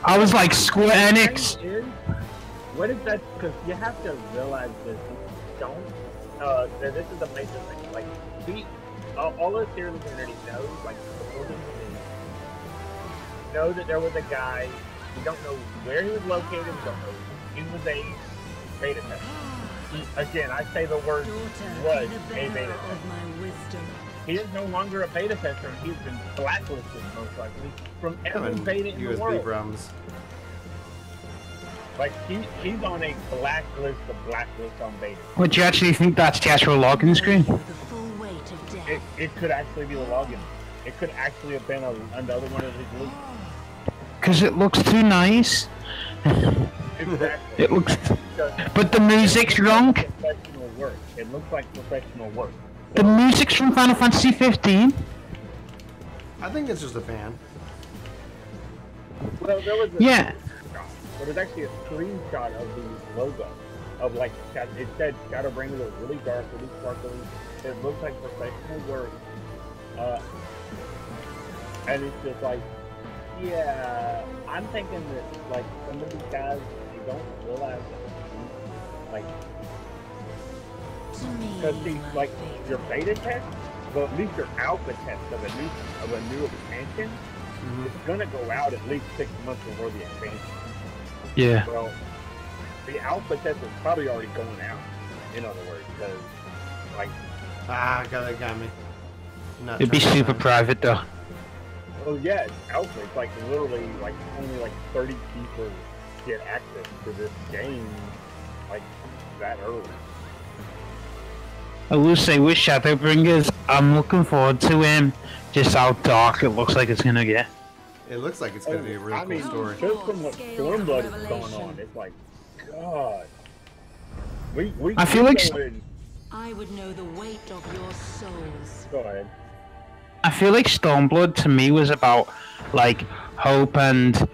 I was like, Square Enix. What is that? Because you have to realize this. Don't. This is a major thing. Like, all us here in the community know, like, before the movie, know that there was a guy. We don't know where he was located. We don't know. He was a beta tester. Again, I say the word was a beta tester. He is no longer a beta tester. He's been blacklisted, most likely, from every beta in the USB world. problems. Like, he's on a blacklist on beta. Would you actually think that's the actual login screen? It could actually be the login. It could actually have been another one of his leaks. Because it looks too nice. Exactly. It looks, but the music's wrong. Professional work. It looks like professional work. The music's from Final Fantasy 15. I think it's just a fan. Well, there was there was actually a screenshot of the logo of like it said Shadowbringers. It was really dark, really sparkly. It looked like professional work, and it's just like, yeah, I'm thinking that like some of these guys, they don't realize that, like, because these like your beta test, well at least your alpha test of a new expansion, it's gonna go out at least 6 months before the expansion. Yeah. Well, the alpha test is probably already going out. In other words, because like, got me. Not It'd be trying to super find- private though. oh yeah, it's alpha. It's like literally like only like 30 people get access to this game like that early. I will say with Shadowbringers, I'm looking forward to just how dark it looks like it's gonna get. It looks like it's gonna be a really cool story. Just from what Stormblood is going on, it's like, God. We I feel like I would know the weight of your souls. Go ahead. I feel like Stormblood to me was about like hope and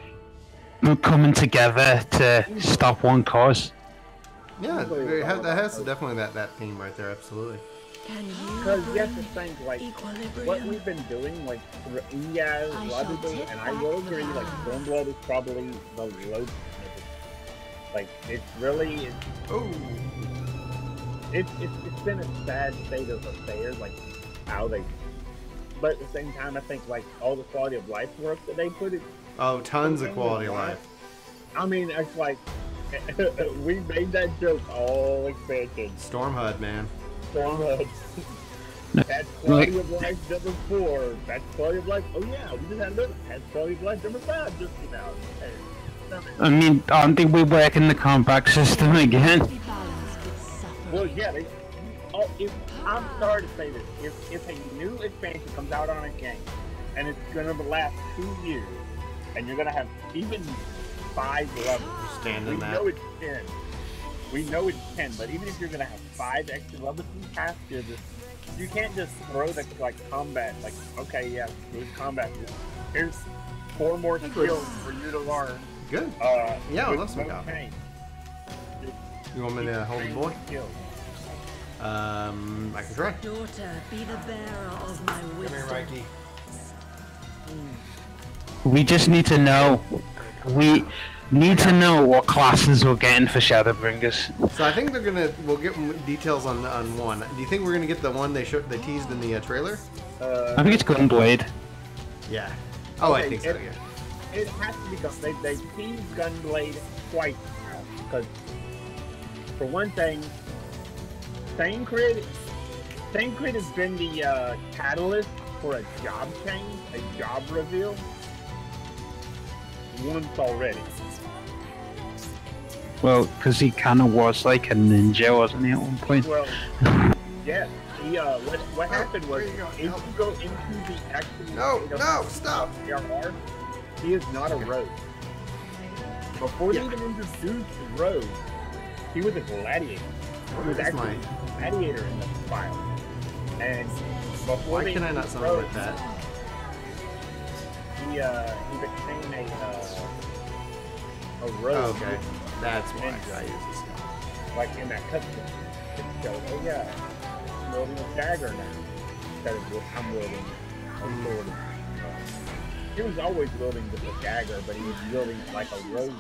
coming together to stop one cause. Yeah, that has definitely that theme right there. Absolutely. Because you have to think, like, what we've been doing, like, yeah, a lot of people, and I will agree, like, Stormblood is probably the low. Like, it's really, it's been a sad state of affairs, like, how they, but at the same time, I think, like, all the quality of life work that they put in. Oh, tons of quality of life. I mean, it's like, we made that joke all expansion. Stormhood, man. Stormhood. That's quality of life number 4. That's quality of life. Oh yeah, we just had another. That's quality of life number 5 just came out. I mean, aren't they working the combat system again? Well, yeah. I'm sorry to say this. If a new expansion comes out on a game and it's gonna last 2 years, and you're gonna have even 5 levels, Standing that. know it's 10. We know it's 10, but even if you're gonna have 5 extra levels, you have to just you can't just throw the combat. Like, okay, yeah, here's combat. Here's 4 more skills for you to learn. Good. Yeah, with let's look no up. change. You want me to hold the boy? Skills. I can try. Daughter, be the bearer of my Come here, wisdom. Mikey. We just need to know. We need to know what classes we're getting for Shadowbringers. So I think we'll get details on one. Do you think we're gonna get the one they teased in the trailer? I think it's Gunblade. Yeah. Oh, I Okay, think so. Yeah. It has to be Gunblade. They teased Gunblade twice now. Because, for one thing, Thancred has been the catalyst for a job change, a job reveal, once already. Well, because he kind of was like a ninja, wasn't he, at one point? Well, yes. He, what happened was, if you go into the actual... No, stop! ARR, he is not a rogue. Before they even introduced rogue, he was a gladiator. He was actually a gladiator in the file. And before Why they can I not introduced sound rogue, like that? he became a rogue. Oh, okay. That's why And, I use this skill. Like in that cutscene, it shows, oh yeah, I'm wielding a dagger now. Instead of I'm wielding a sword. He was always wielding just a dagger, but he was wielding it like a rogue.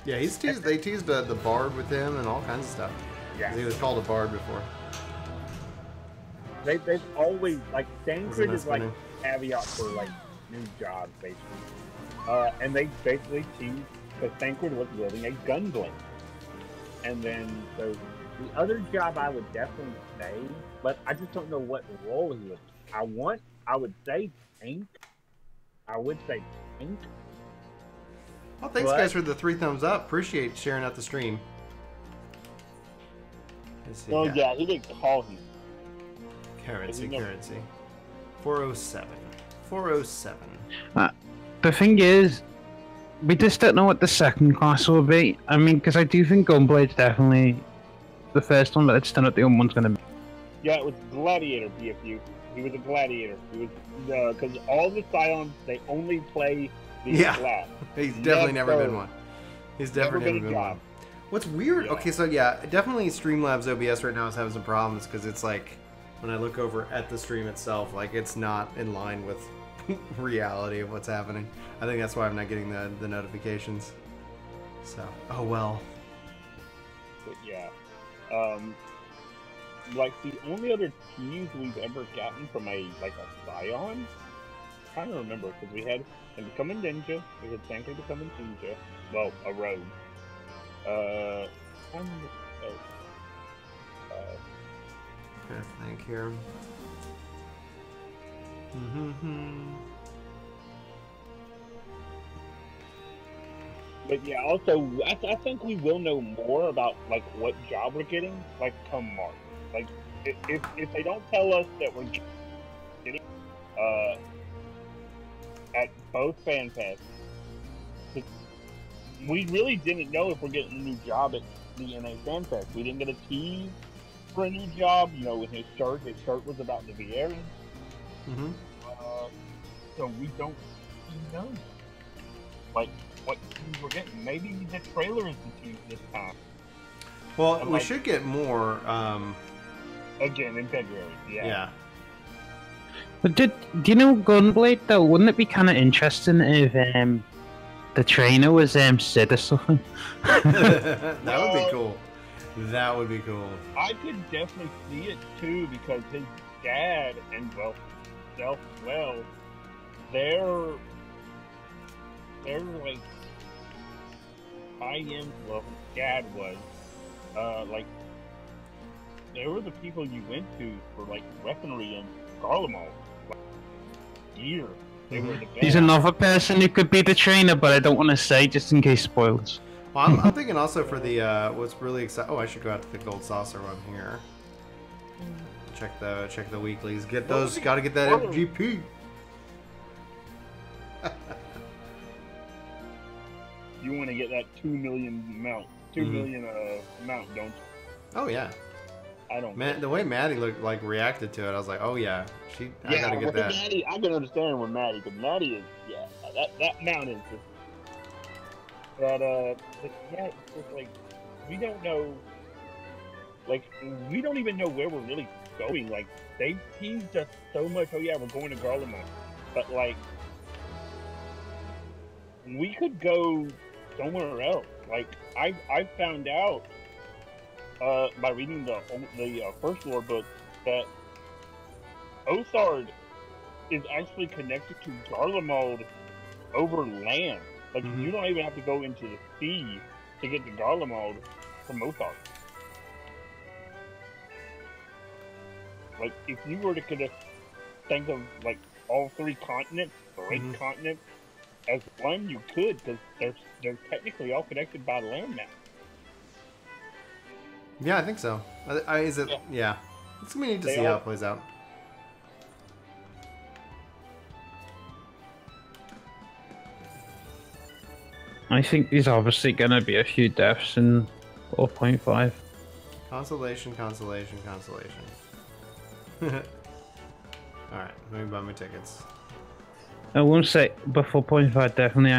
Yeah, they teased the bard with him and all kinds of stuff. Yeah. He was called a bard before. They've always, like, Isn't Thancred that is like funny? caveat for like new jobs basically. And they basically teased because Thancred was wielding a gunblade. And then so the other job I would definitely say, but I just don't know what role he would. I would say tank. I would say tank. Well, thanks guys for the 3 thumbs up. Appreciate sharing out the stream. Let's see, Well, yeah, he didn't call him. Currency. 407. The thing is, we just don't know what the second class will be. I mean, because I do think Gunblade's definitely the first one, but I just don't know what the other one's going to be. Yeah, it was Gladiator, BFU. He was a gladiator. He was because all the Scions, they only play the class. He's definitely never been one. He's definitely never been a one. job. What's weird? Yeah. Okay, so yeah, definitely Streamlabs OBS right now is having some problems because it's like when I look over at the stream itself, like it's not in line with reality of what's happening. I think that's why I'm not getting the notifications. So, oh well. But yeah, like the only other tease we've ever gotten from a Scion, I don't remember because we had him become a ninja, we had Thancred become a ninja, well, a rogue. I don't remember. Okay, thank you. But yeah, also I think we will know more about like what job we're getting like come March. Like if they don't tell us that we're getting at both fan fests, we really didn't know if we're getting a new job at the NA fan fest. We didn't get a tease for a new job. You know, with his shirt was about to be airing. So we don't know like what teams we're getting. Maybe the trailer is the tease this time. Well, But, we should get more. Again in February. Yeah. But do you know Gunblade though? Wouldn't it be kind of interesting if the trainer was Sid or something? That would be cool. That would be cool. I could definitely see it too because his dad and self they're like high-end. Well, his dad was like they were the people you went to for like weaponry and Garlemald. Like, years. They were the best. He's another person who could be the trainer, but I don't want to say just in case spoilers. Well, I'm thinking also for the what's really exciting. Oh, I should go out to the gold saucer while I'm here. Check the weeklies. Get those. Got to get that FGP. You want to get that 2 million mount. 2 million mount, don't you? Oh yeah. I don't. Man, the way Maddie reacted to it, I was like, oh yeah, I gotta get that. Maddie, I can understand with Maddie, because Maddie is, that mountain is just. But yeah, it's just like we don't know. Like we don't even know where we're really going. Like they teased us so much. Oh yeah, we're going to Garlemald, but like we could go somewhere else. Like I found out by reading the first lore book that Othard is actually connected to Garlemald over land. Like you don't even have to go into the sea to get to Garlemald from Othard. Like if you were to kind of think of like all three continents or 8 continents as one, you could, because they're technically all connected by land now. Yeah, I think so. Is it? Yeah. It's gonna be neat to see how it plays out. I think there's obviously gonna be a few deaths in 4.5. Consolation. Alright, let me buy my tickets. I won't say, but 4.5 definitely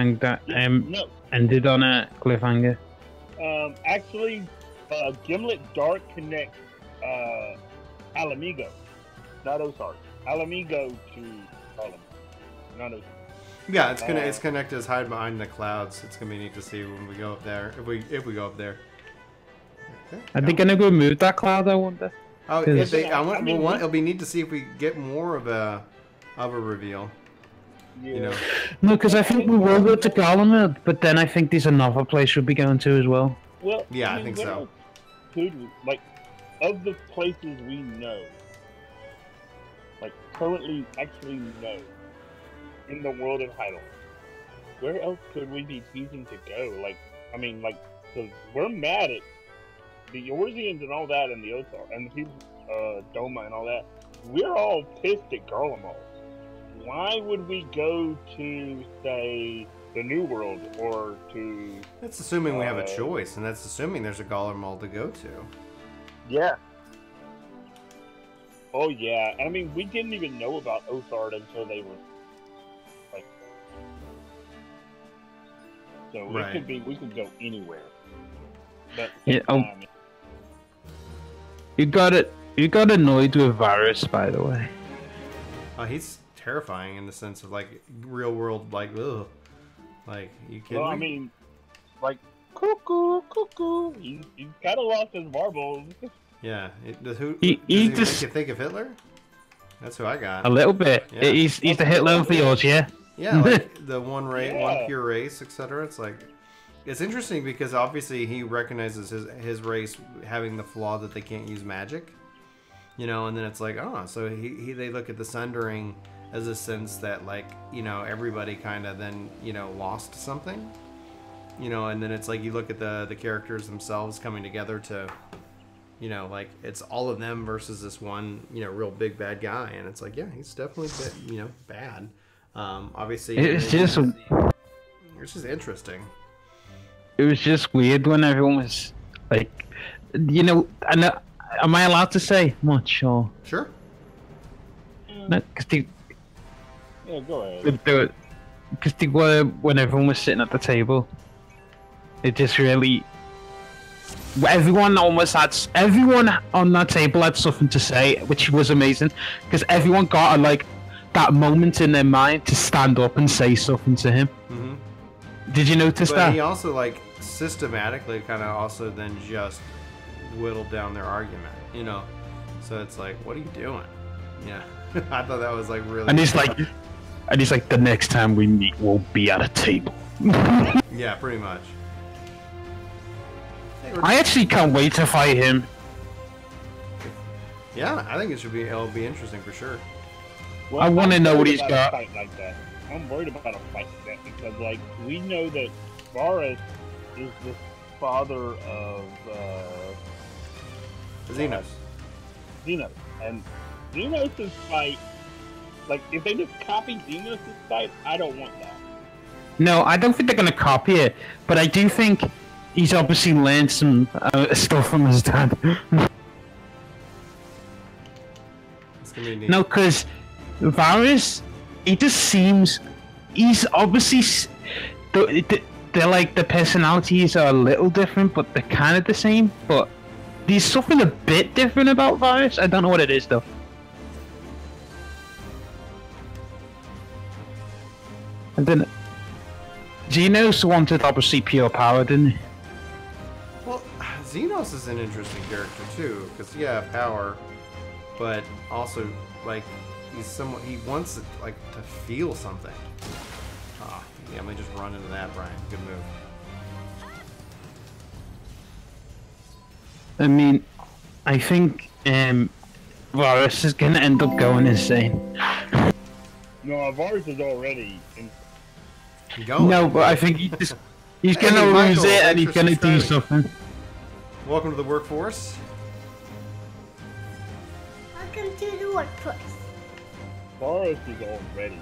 ended on a cliffhanger. Actually, Gimlet Dark connects Alamigo, not Ozark. Alamigo to Harlem, not Ozark. Yeah, it's connected as hide behind the clouds. It's gonna be neat to see when we go up there. If we go up there. Okay, Are they gonna go move that cloud? I wonder. Oh, if they, it'll be neat to see if we get more of a reveal. Yeah. You know. No, because I think we will go to Garlemald, but then I think there's another place we'll be going to as well. Well, yeah, I think so. Like, of the places we know, like currently actually know, in the world of Hydaelyn, where else could we be choosing to go? Like, I mean, like, cause we're mad at the Eorzeans and all that, and the Othar, and the people, Doma and all that. We're all pissed at Garlemald. Why would we go to, say, the New World, or to... That's assuming we have a choice, and that's assuming there's a Garlemald to go to. Yeah. Oh, yeah. I mean, we didn't even know about Othard until they were, like... So, right. we could go anywhere. But, yeah, you got annoyed with Varus, by the way. He's terrifying in the sense of like real world, like ugh, like you kidding Well, me? I mean, like cuckoo. He kind of lost his marbles. Yeah. Does he just make you think of Hitler? That's who I got. A little bit. Yeah. He's the Hitler of the Oz, yeah. Yeah, like the one race, Yeah. one pure race, etc. It's like, it's interesting because obviously he recognizes his race having the flaw that they can't use magic, you know, and then it's like, oh, so they look at the Sundering as a sense that, like, you know, everybody kind of then, you know, lost something, you know, and then it's like you look at the characters themselves coming together to, you know, like it's all of them versus this one, you know, real big bad guy, and it's like, yeah, he's definitely you know, bad. Obviously, it's just interesting. It was just weird when everyone was like, you know, am I allowed to say much or? Sure. No, because Yeah, go ahead. Because when everyone was sitting at the table, it just really. Everyone on that table had something to say, which was amazing, because everyone got like that moment in their mind to stand up and say something to him. Mm-hmm. Did you notice but that? He also like systematically kind of also then just whittled down their argument, you know. So it's like, what are you doing? Yeah, I thought that was like really. And he's like, the next time we meet, we'll be at a table. Yeah, pretty much. I actually can't wait to fight him. Yeah, I think it'll be interesting for sure. Well, I want to know what he's about got. A fight like that. I'm worried about a fight like that because, like, we know that Varus is the father of Xenos. Xenos, and Xenos' fight. Like, if they just copy Xenos' fight, I don't want that. No, I don't think they're gonna copy it, but I do think he's obviously learned some stuff from his dad. mean, No, because Varus, he just seems... He's obviously... They're like, the personalities are a little different, but they're kind of the same. But there's something a bit different about Varus. I don't know what it is, though. And then... Xenos wanted, obviously, pure power, didn't he? Well, Xenos is an interesting character, too. Because, yeah, power. But also, like, he's somewhat... He wants, like, to feel something. Ah, yeah, let me just run into that, Brian. Good move. I mean, I think Varus is gonna end up going insane. No, Varus is already in. Going. No, but I think he's gonna Hey, lose Michael, it and he's thanks for gonna do subscribing. something. Welcome to the workforce. Welcome to the workforce. Varus is already.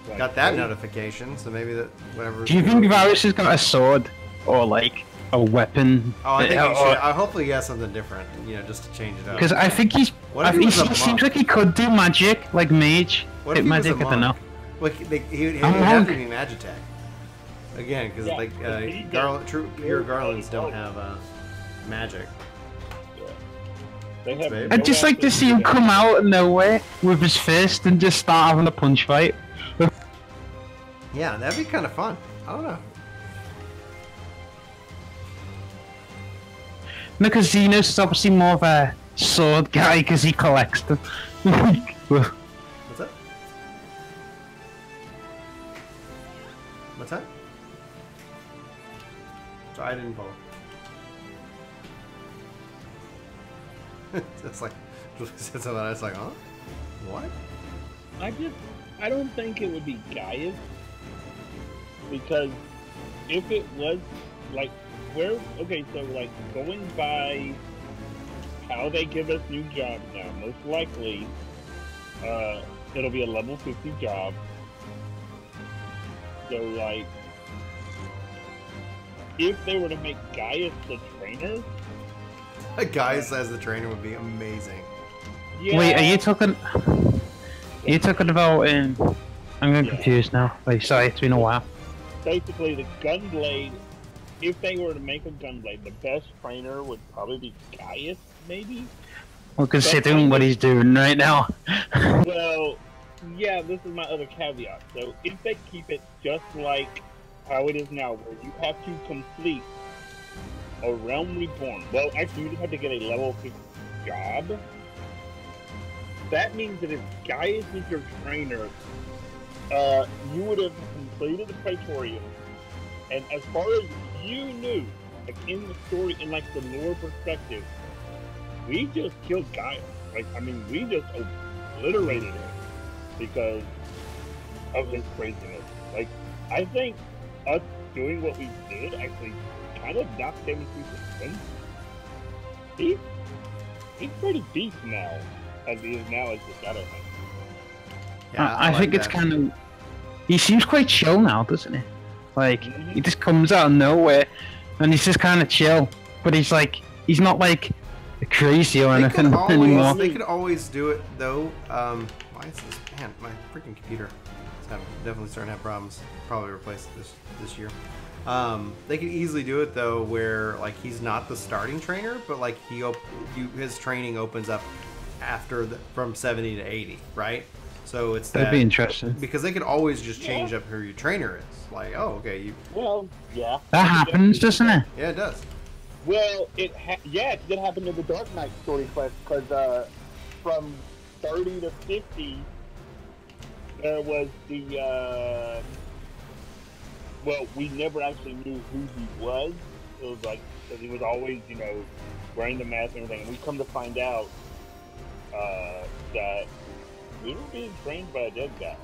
Like, Got that notification, so maybe that whatever. Do you think Varus has got a sword or like a weapon? Oh, I think he should. Hopefully, he has something different. You know, just to change it up. Because I think he's. What if I he think was a he seems monk? like he could do magic, like Mage. What if Hit he was a magic, I don't know. monk? Like he would I'm have monk. to be Magitech. Again, because Yeah, like he true pure Garlands don't have magic. They have Babe. I'd just like to see him come out of nowhere with his fist and just start having a punch fight. Yeah, that'd be kind of fun. I don't know. No, because Xenos is obviously more of a sword guy because he collects them. What's that? What's that? So I didn't follow. It's like, said something. I was like, huh? What? I don't think it would be Gaius, because if it was like okay, so like going by how they give us new jobs now, most likely it'll be a level 50 job. So like if they were to make Gaius the trainer, A guy who says the trainer would be amazing. yeah, Wait, are you talking? Are you talking about? I'm getting Yeah. confused now. Wait, sorry, it's been a while. basically the Gunblade, if they were to make a Gunblade, the best trainer would probably be Gaius, maybe? Well, considering what he's doing right now. Well, yeah, this is my other caveat. So if they keep it just like how it is now, where you have to complete a Realm Reborn, well, actually you just have to get a level 50 job, that means that if Gaius is your trainer, you would have completed the Praetorium, and as far as you knew, like in the story, in like the lore perspective, we just killed Gaius. Like, I mean, we just obliterated him because of his craziness. Like, I think us doing what we did actually kind of knocked him into suspense. He's pretty beast now, as he is now as the Shadow Knight. Yeah, I think like it's that. kind of. He seems quite chill now, doesn't he? Like he just comes out of nowhere, and he's just kind of chill. But he's not like crazy or They anything could always, anymore. they could always do it though. Why is this man? My freaking computer is definitely starting to have problems. Probably replace it this year. They could easily do it though, where like he's not the starting trainer, but like his training opens up after from 70 to 80, right? So it's That'd be interesting. because they could always just change up who your trainer is. Like, oh, okay, Well, yeah. That happens, doesn't it? yeah, it does. Well, it did happen in the Dark Knight story quest, because from 30 to 50, there was the, well, we never actually knew who he was. It was like, because he was always, wearing the mask and everything. And we come to find out that we were being trained by a dead guy.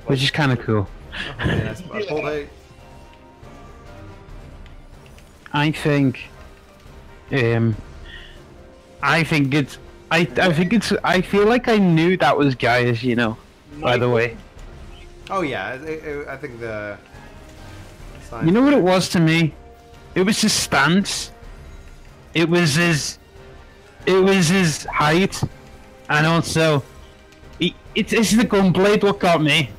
Which is kind of cool. Oh, man, I pulled a. I think I feel like I knew that was Gaius, by the way. Oh yeah, I think the. You know what it was to me? It was his stance. It was his it was his height, and also it's the gunblade what got me.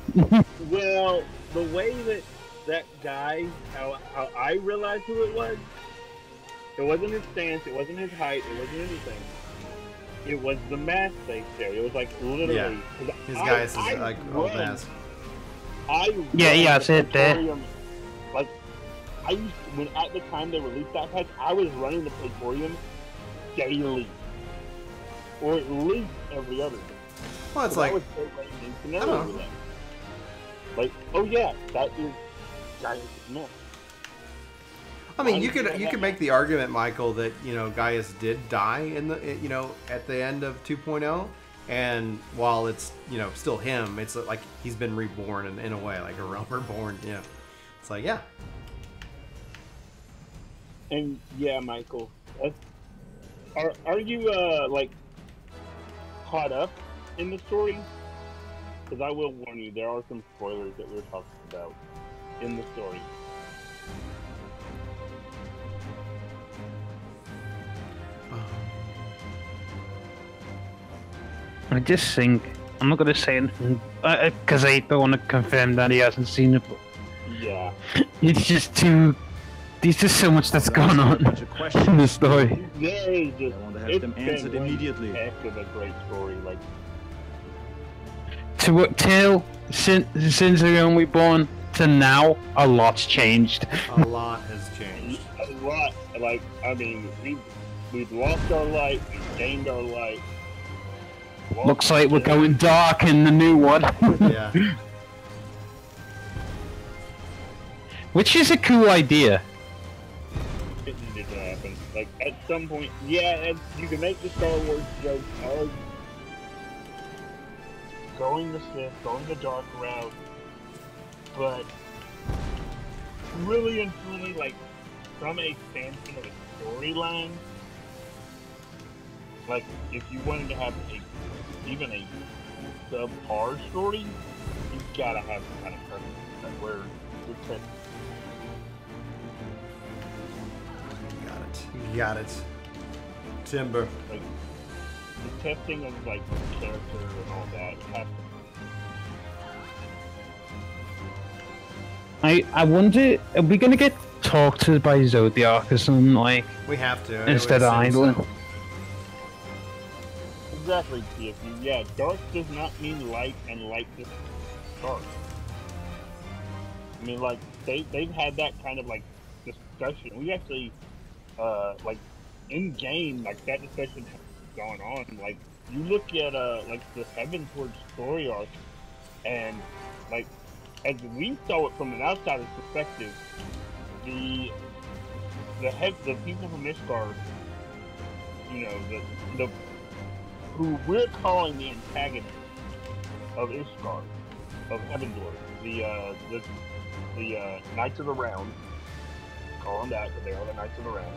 Well, the way that guy, how I realized who it wasn't his stance, it wasn't his height, it wasn't anything. It was the mask they showed. It was like literally. Yeah. His guy's like old mask. I said that. Like, I used when at the time they released that patch, I was running the Praetorium daily, or at least every other day. Well, it's like, I don't know. Like, oh yeah, that is giant myth. I mean, you could make the argument, Michael, that Gaius did die in the at the end of 2.0, and while it's still him, it's like he's been reborn in a way, like a realm reborn. Yeah, it's like And yeah, Michael, are you like caught up in the story? Because I will warn you, there are some spoilers that we're talking about in the story. I just think I'm not gonna say anything because I don't want to confirm that he hasn't seen it. But yeah, it's just too. There's just so much that's going on in the story. There is just. I want to have them answered immediately. Heck of a great story, like. Till since we were born to now, a lot's changed. A lot has changed. A lot, like I mean, we've lost our light, we've gained our light. Looks like we're going dark in the new one. Yeah. Which is a cool idea. It needed to happen. Like, at some point, yeah, you can make the Star Wars joke of going the Sith, going the dark route, but really and truly, like, from a standpoint of a storyline, like, if you wanted to have even a subpar story, you gotta have some kind of purpose. That's where the test. You got it. Timber. Like, the testing of, like, character and all that, you have to. I wonder, are we gonna get talked to by Zodiac or something, like, We have to. instead of Idling? So. Exactly, TFU. Yeah, dark does not mean light, and light does dark. I mean, like, they've had that kind of, like, discussion. We actually, like, in game, like, that discussion has gone on. Like, you look at, like, the Heavenward story arc, and, like, as we saw it from an outsider's perspective, the people from Ishgard, the who we're calling the antagonist of Ishgard, of Heavenward, the Knights of the Round, call them that, because they are the Knights of the Round,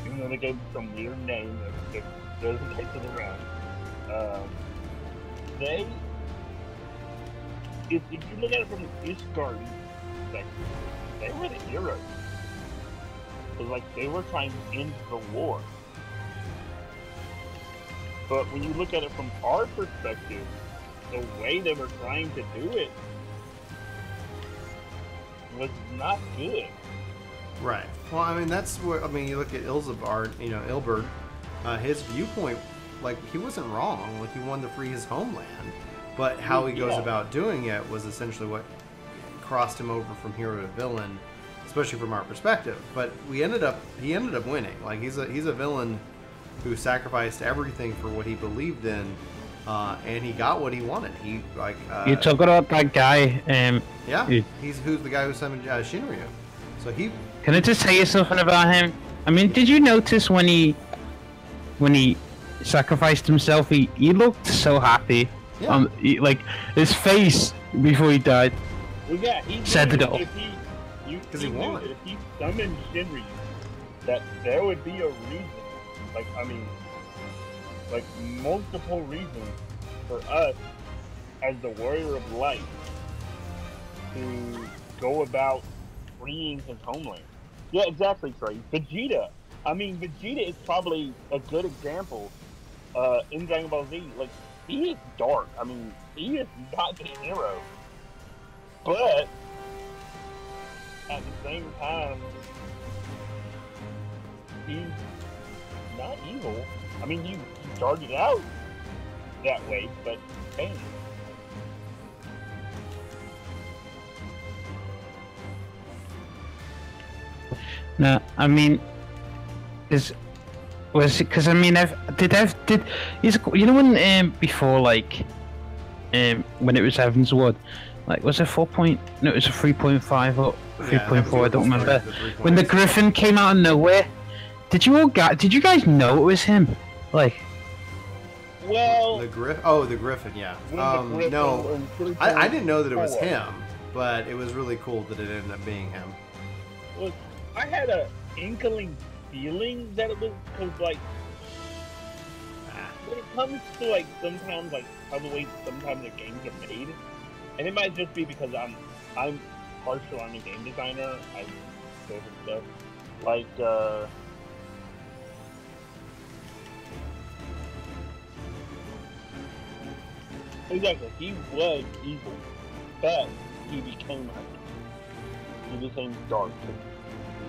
even though they gave some weird name, they're the Knights of the Round. If you look at it from the Ishgard perspective, they were the heroes. Because, like, they were trying to end the war. But when you look at it from our perspective, the way they were trying to do it was not good. Right. Well, I mean, that's what, I mean, you look at Ilberd, his viewpoint, like, he wasn't wrong. Like, he wanted to free his homeland. But how he goes about doing it was essentially what crossed him over from hero to villain, especially from our perspective. But he ended up winning. Like, he's a villain who sacrificed everything for what he believed in, and he got what he wanted. You talk about that guy. Who's the guy who summoned Shinryu. So he. Can I just tell you something about him? I mean, did you notice when he sacrificed himself? He looked so happy. Yeah. Like his face before he died. Well, yeah, he said it all. Because he won. If he summoned Shinryu, that there would be a reason. Like, I mean, like, multiple reasons for us, as the Warrior of Light, to go about freeing his homeland. Yeah, exactly, Trey. Vegeta I mean, Vegeta is probably a good example in Dragon Ball Z. Like, he is dark. I mean, he is not the hero. But, at the same time, he's not evil. I mean, he started out that way, but changed. No, I mean, because I mean, you know when before when it was Heaven's Ward, like was it 4 point? No, it was a 3.5 or 3.4. I don't remember. When the Griffin came out of nowhere, did you guys know it was him? Like, well, the Griffin, yeah. No, I didn't know that it was him, but it was really cool that it ended up being him. Well, I had a inkling feeling that it was because, like, when it comes to like sometimes like how the way sometimes the games are made, and it might just be because I'm partial. I'm a game designer. I do stuff like exactly. He was evil, but he became dark.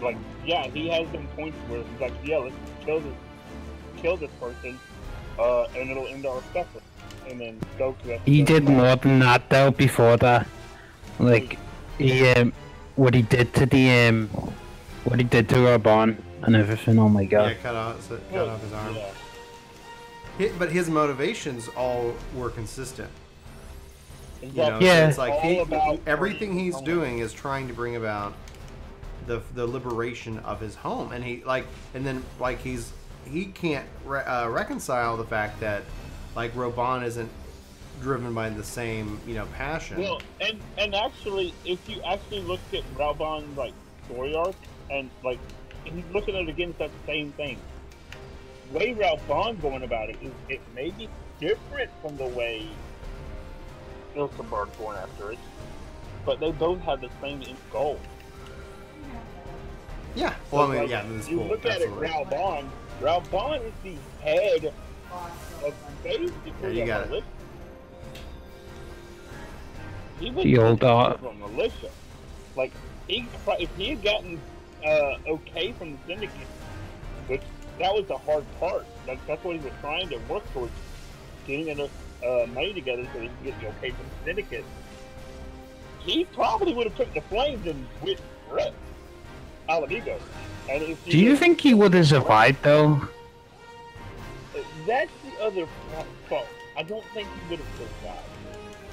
Like, yeah, he has some points where he's like, yeah, let's kill this person, and it'll end our suffering. And then Goku. He did more than that though. Before that, like, what he did to Raban and everything. Oh my god. Yeah, cut off his arm. Yeah. But his motivations all were consistent. Exactly. You know, yeah. So it's like everything he's doing is trying to bring about the liberation of his home, and he can't reconcile the fact that like Raban isn't driven by the same passion. Well, and actually, if you actually look at Raban's like story arc and like he's looking at it against that same thing, the way Raban's going about it is it may be different from the way Ilsabar's going after it, but they both have the same end goal. Yeah, well, so, I mean, yeah, this is you cool. look at Absolutely. it, Raban is the head of basically you got militia. He was The old of a militia. Like, if he had gotten okay from the Syndicate, which that was the hard part. Like, that's what he was trying to work towards, getting enough money together so he could get the okay from the Syndicate. He probably would have took the flames and went rip Alamigo. Do you think he would have survived though? That's the other fault. I don't think he would have survived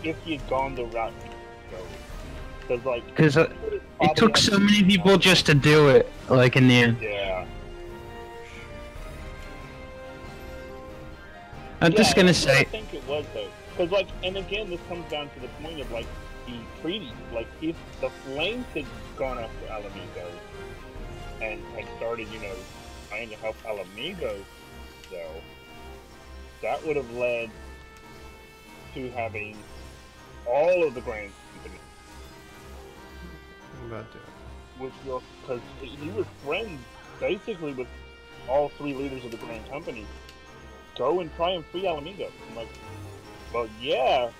if he had gone the route he chose. Because it took so many people just to do it, like in the end. Yeah. I'm just gonna say. I think it was though, because like, and again, this comes down to the point of like the treaty. Like, if the Flames had gone after Alamigo and had started, trying to help Alamigo, though, that would have led to having all of the Grand Company. What about that? Because he was friends basically with all three leaders of the Grand Company. Go and try and free Alamigo. I'm like, well, yeah,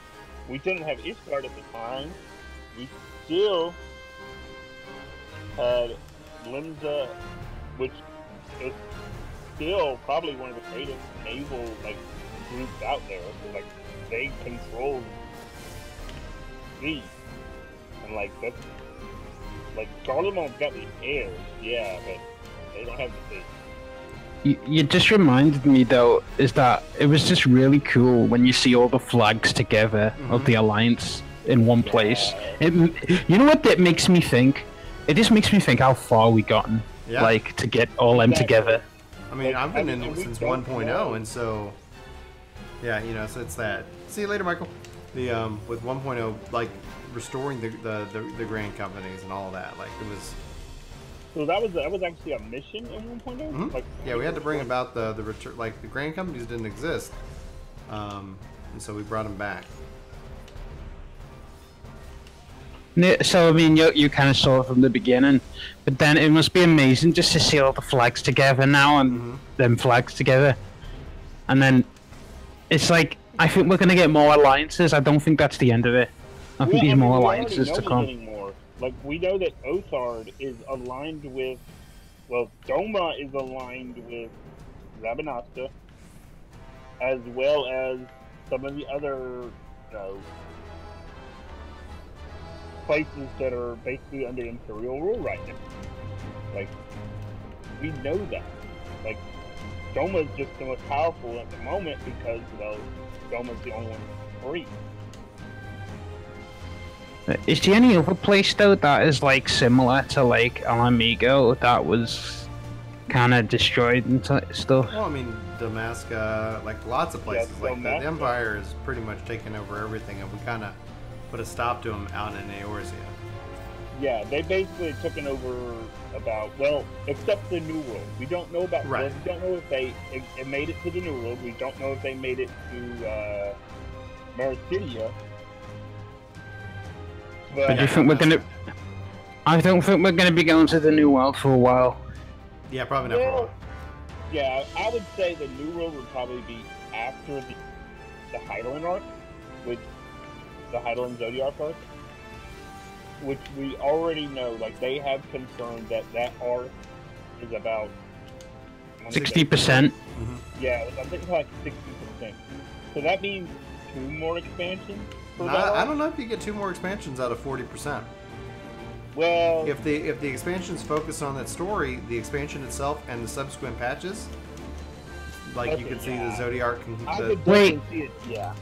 we didn't have Ishgard at the time. We still had Limza, which is still probably one of the greatest naval groups out there. Like, they control sea, and that's Garlemon's got the air, yeah, but they don't have the sea. You just reminded me though, is that it was just really cool when you see all the flags together of the Alliance in one place. You know what that makes me think? It just makes me think how far we gotten, to get all them together. I mean, I've been in since 1.0, and so yeah, so it's that. See you later, Michael. The with 1.0, restoring the Grand Companies and all of that, it was. So that was actually a mission in 1.0? Yeah, we had to bring about the return. The Grand Companies didn't exist, and so we brought them back. So I mean, you kind of saw it from the beginning, but then it must be amazing just to see all the flags together now and them flags together, and then it's like I think we're gonna get more alliances. I don't think that's the end of it. I think there's more alliances to come. Like we know that Othard is aligned with, well, Doma is aligned with Rabanasta, as well as some of the other, you know, places that are basically under Imperial rule right now. Like, we know that. Like, Doma is just the most powerful at the moment because, well, Doma's the only one free. Is there any other place though that is like similar to like Alamigo that was kind of destroyed and stuff? Well, I mean, Damascus, like lots of places. Yeah, like the Empire is pretty much taken over everything, and we kind of put a stop to them out in Eorzea. Yeah, they basically took it over about, well, except the New World. We don't know about, right. Well, we don't know if they it made it to the New World. We don't know if they made it to Mericidia. But do you think we're gonna? I don't think we're gonna be going to the New World for a while. Yeah, probably not for a while. Yeah, I would say the New World would probably be after the Hydaelyn arc, which the Hydaelyn Zodiac arc, which we already know. Like they have confirmed that arc is about 60%. Yeah, I think it's like 60%. So that means 2 more expansions. I don't know if you get 2 more expansions out of 40%. Well, if the expansions focus on that story, the expansion itself and the subsequent patches, like you can see the Zodiac. Wait. See it, yeah.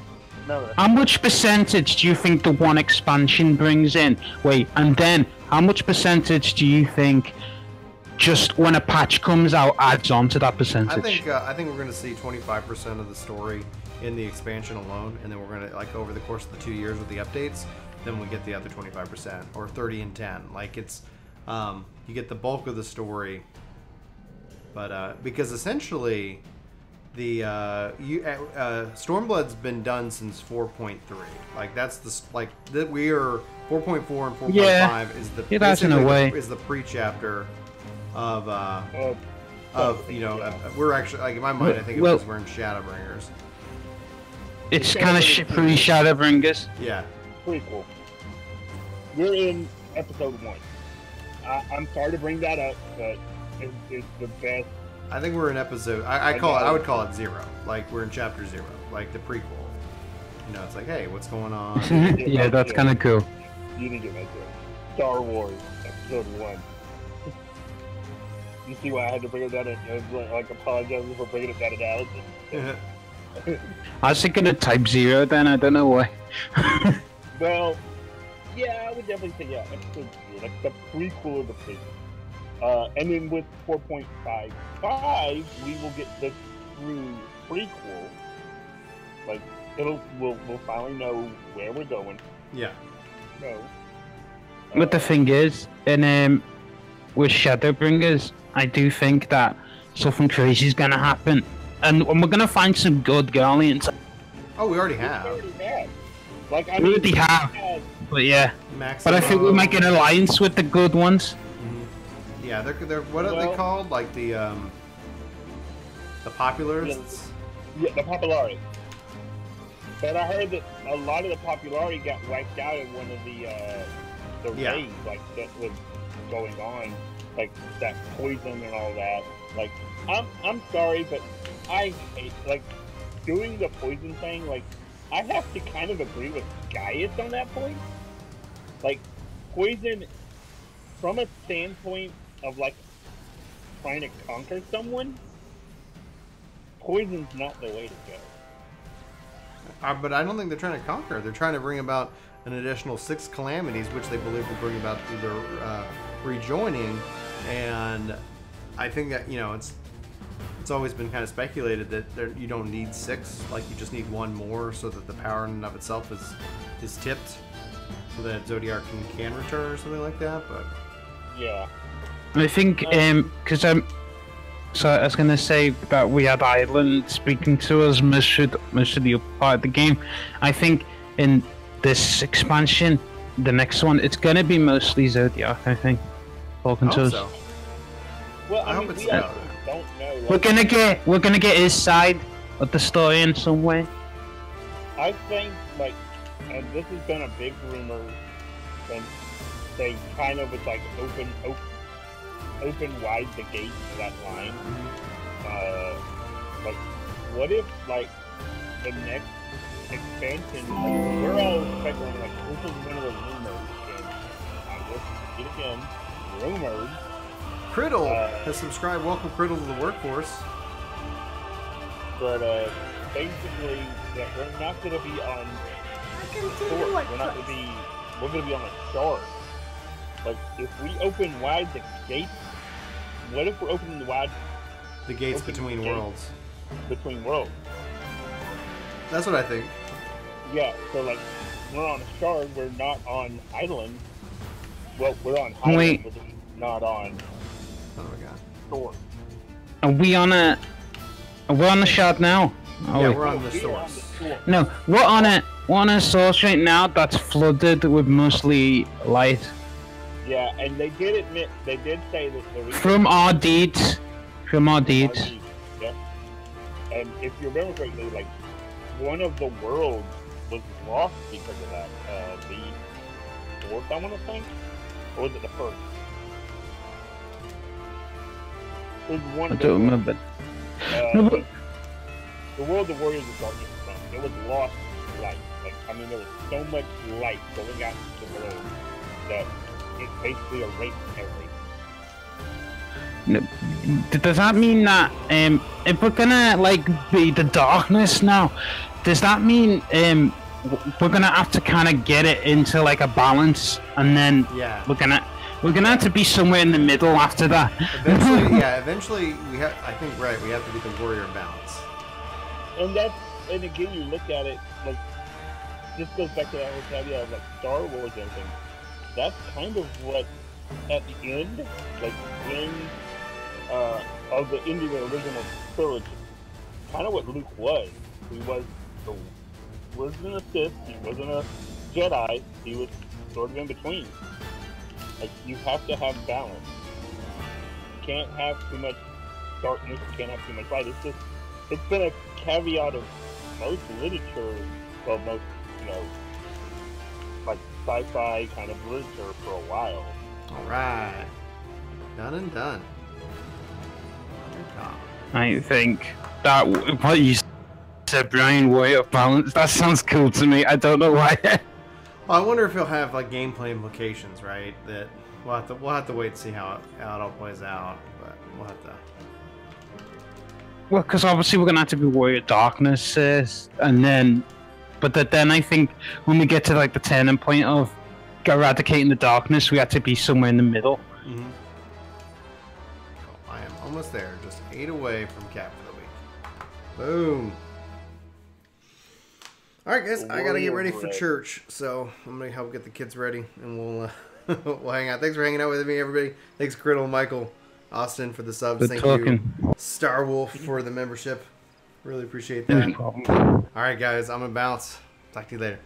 No, how much percentage do you think the one expansion brings in? Wait, and then how much percentage do you think just when a patch comes out adds on to that percentage? I think we're going to see 25% of the story in the expansion alone, and then we're going to, like, over the course of the 2 years with the updates, then we get the other 25%, or 30 and 10. Like, it's you get the bulk of the story, but because essentially the Stormblood's been done since 4.3. Like that's we are 4.4 and 4.5 is the that's in a way is the pre-chapter of you know we're actually, like, in my mind I think it was we're in Shadowbringers. It's kind of pre-Shadowbringers. Yeah. Prequel. We're in episode 1. I'm sorry to bring that up, but it's the best. I think we're in episode. I would call it 0. Like we're in chapter 0, like the prequel. You know, it's like, hey, what's going on? Yeah, that's kind of cool. You didn't get that good. Star Wars episode 1. You see why I had to bring that in? Like apologizing for bringing up that analogy. I was thinking of Type 0 then, I don't know why. Well, yeah, I would definitely say, yeah, episode 0, like the prequel of the prequel. And then with 4.55, we will get the true prequel. Like, we'll finally know where we're going. Yeah. No. But the thing is, with Shadowbringers, I do think that something crazy is gonna happen. And we're gonna find some good Guardians. Oh, we already have. Like, we already have. But yeah. But I think we might get an alliance with the good ones. Mm-hmm. Yeah, they're what are they called? Like the popularists? Yeah, the popularity. But I heard that a lot of the popularity got wiped out in one of the raids, like that was going on, like that poison and all that. Like, I'm sorry, but I hate, like, doing the poison thing. Like, I have to kind of agree with Gaius on that point. Like, poison, from a standpoint of, like, trying to conquer someone, poison's not the way to go. But I don't think they're trying to conquer. They're trying to bring about an additional 6 calamities, which they believe will bring about through their rejoining. And I think that, you know, it's always been kind of speculated that you don't need 6, like you just need 1 more, so that the power in and of itself is tipped, so that Zodiac can return or something like that. But yeah, I think because so I was gonna say that we had Ireland speaking to us most of the upper part of the game. I think in this expansion the next one, it's gonna be mostly Zodiac, I think. Talking I to hope us. so. Well, I hope mean, it's we not. actually don't know. Like, We're gonna get his side of the story in some way. I think, like, and this has been a big rumor since they kind of was like open wide the gate to that line. Like, what if like the next expansion? Like, we're all speculating like this is one of the rumors, and I will repeat again, rumors. Criddle has subscribed. Welcome, Criddle, to the workforce. But basically, that we're not going to be on Welcome to the We're not workforce. going to be. We're going to be on a shore. Like, if we open wide the gates, what if we're opening wide The gates Open between the gates. worlds. between worlds? That's what I think. Yeah. So like, we're on a shore. We're not on island. Well, we're on Wait. island, but we're not on Oh my god. shore. Are we on a? We're on the shard now. Oh, Yeah, wait. we're on the We are on source. the shore. No, we're on a source right now that's flooded with mostly light. Yeah, and they did admit. They did say that the reason From our deeds. From our deeds. Yep. And if you remember correctly, like one of the worlds was lost because of that. The fourth, I want to think, or was it the first? It was one I of don't the remember. No, but- the world of Warriors of Darkness. It was lost light. Like I mean, there was so much light going out into the world that it basically erased everything. Does that mean that if we're gonna like be the darkness now, does that mean we're gonna have to kind of get it into like a balance, and then Yeah. we're gonna have to be somewhere in the middle after that? Eventually, yeah. Eventually, we have. I think right. We have to be the warrior balance. And again, you look at it like this goes back to that whole caveat of like Star Wars and everything. That's kind of what at the end, like when of the end of the original trilogy, kind of what Luke was. He wasn't a Sith, he wasn't a Jedi, he was sort of in between. Like you have to have balance. You can't have too much darkness, you can't have too much light. It's been a caveat of most literature, well, most, like sci-fi kind of literature for a while. All right. Done and done. Good job. I think that what you said, Brian, warrior balance. That sounds cool to me. I don't know why. Well, I wonder if he'll have like gameplay implications, right? That we'll have to wait and see how it all plays out. But we'll have to. Well, because obviously we're gonna have to be warrior darkness, and then, but then I think when we get to like the turning point of eradicating the darkness, we have to be somewhere in the middle. Mm-hmm. Cool. I am almost there. Just 8 away from cap for the week. Boom. All right, guys. I gotta get ready for church, so I'm gonna help get the kids ready, and we'll we'll hang out. Thanks for hanging out with me, everybody. Thanks, Criddle, Michael, Austin for the subs. Good Thank talking. you, Star Wolf, for the membership. Really appreciate that. No problem. All right, guys. I'm gonna bounce. Talk to you later.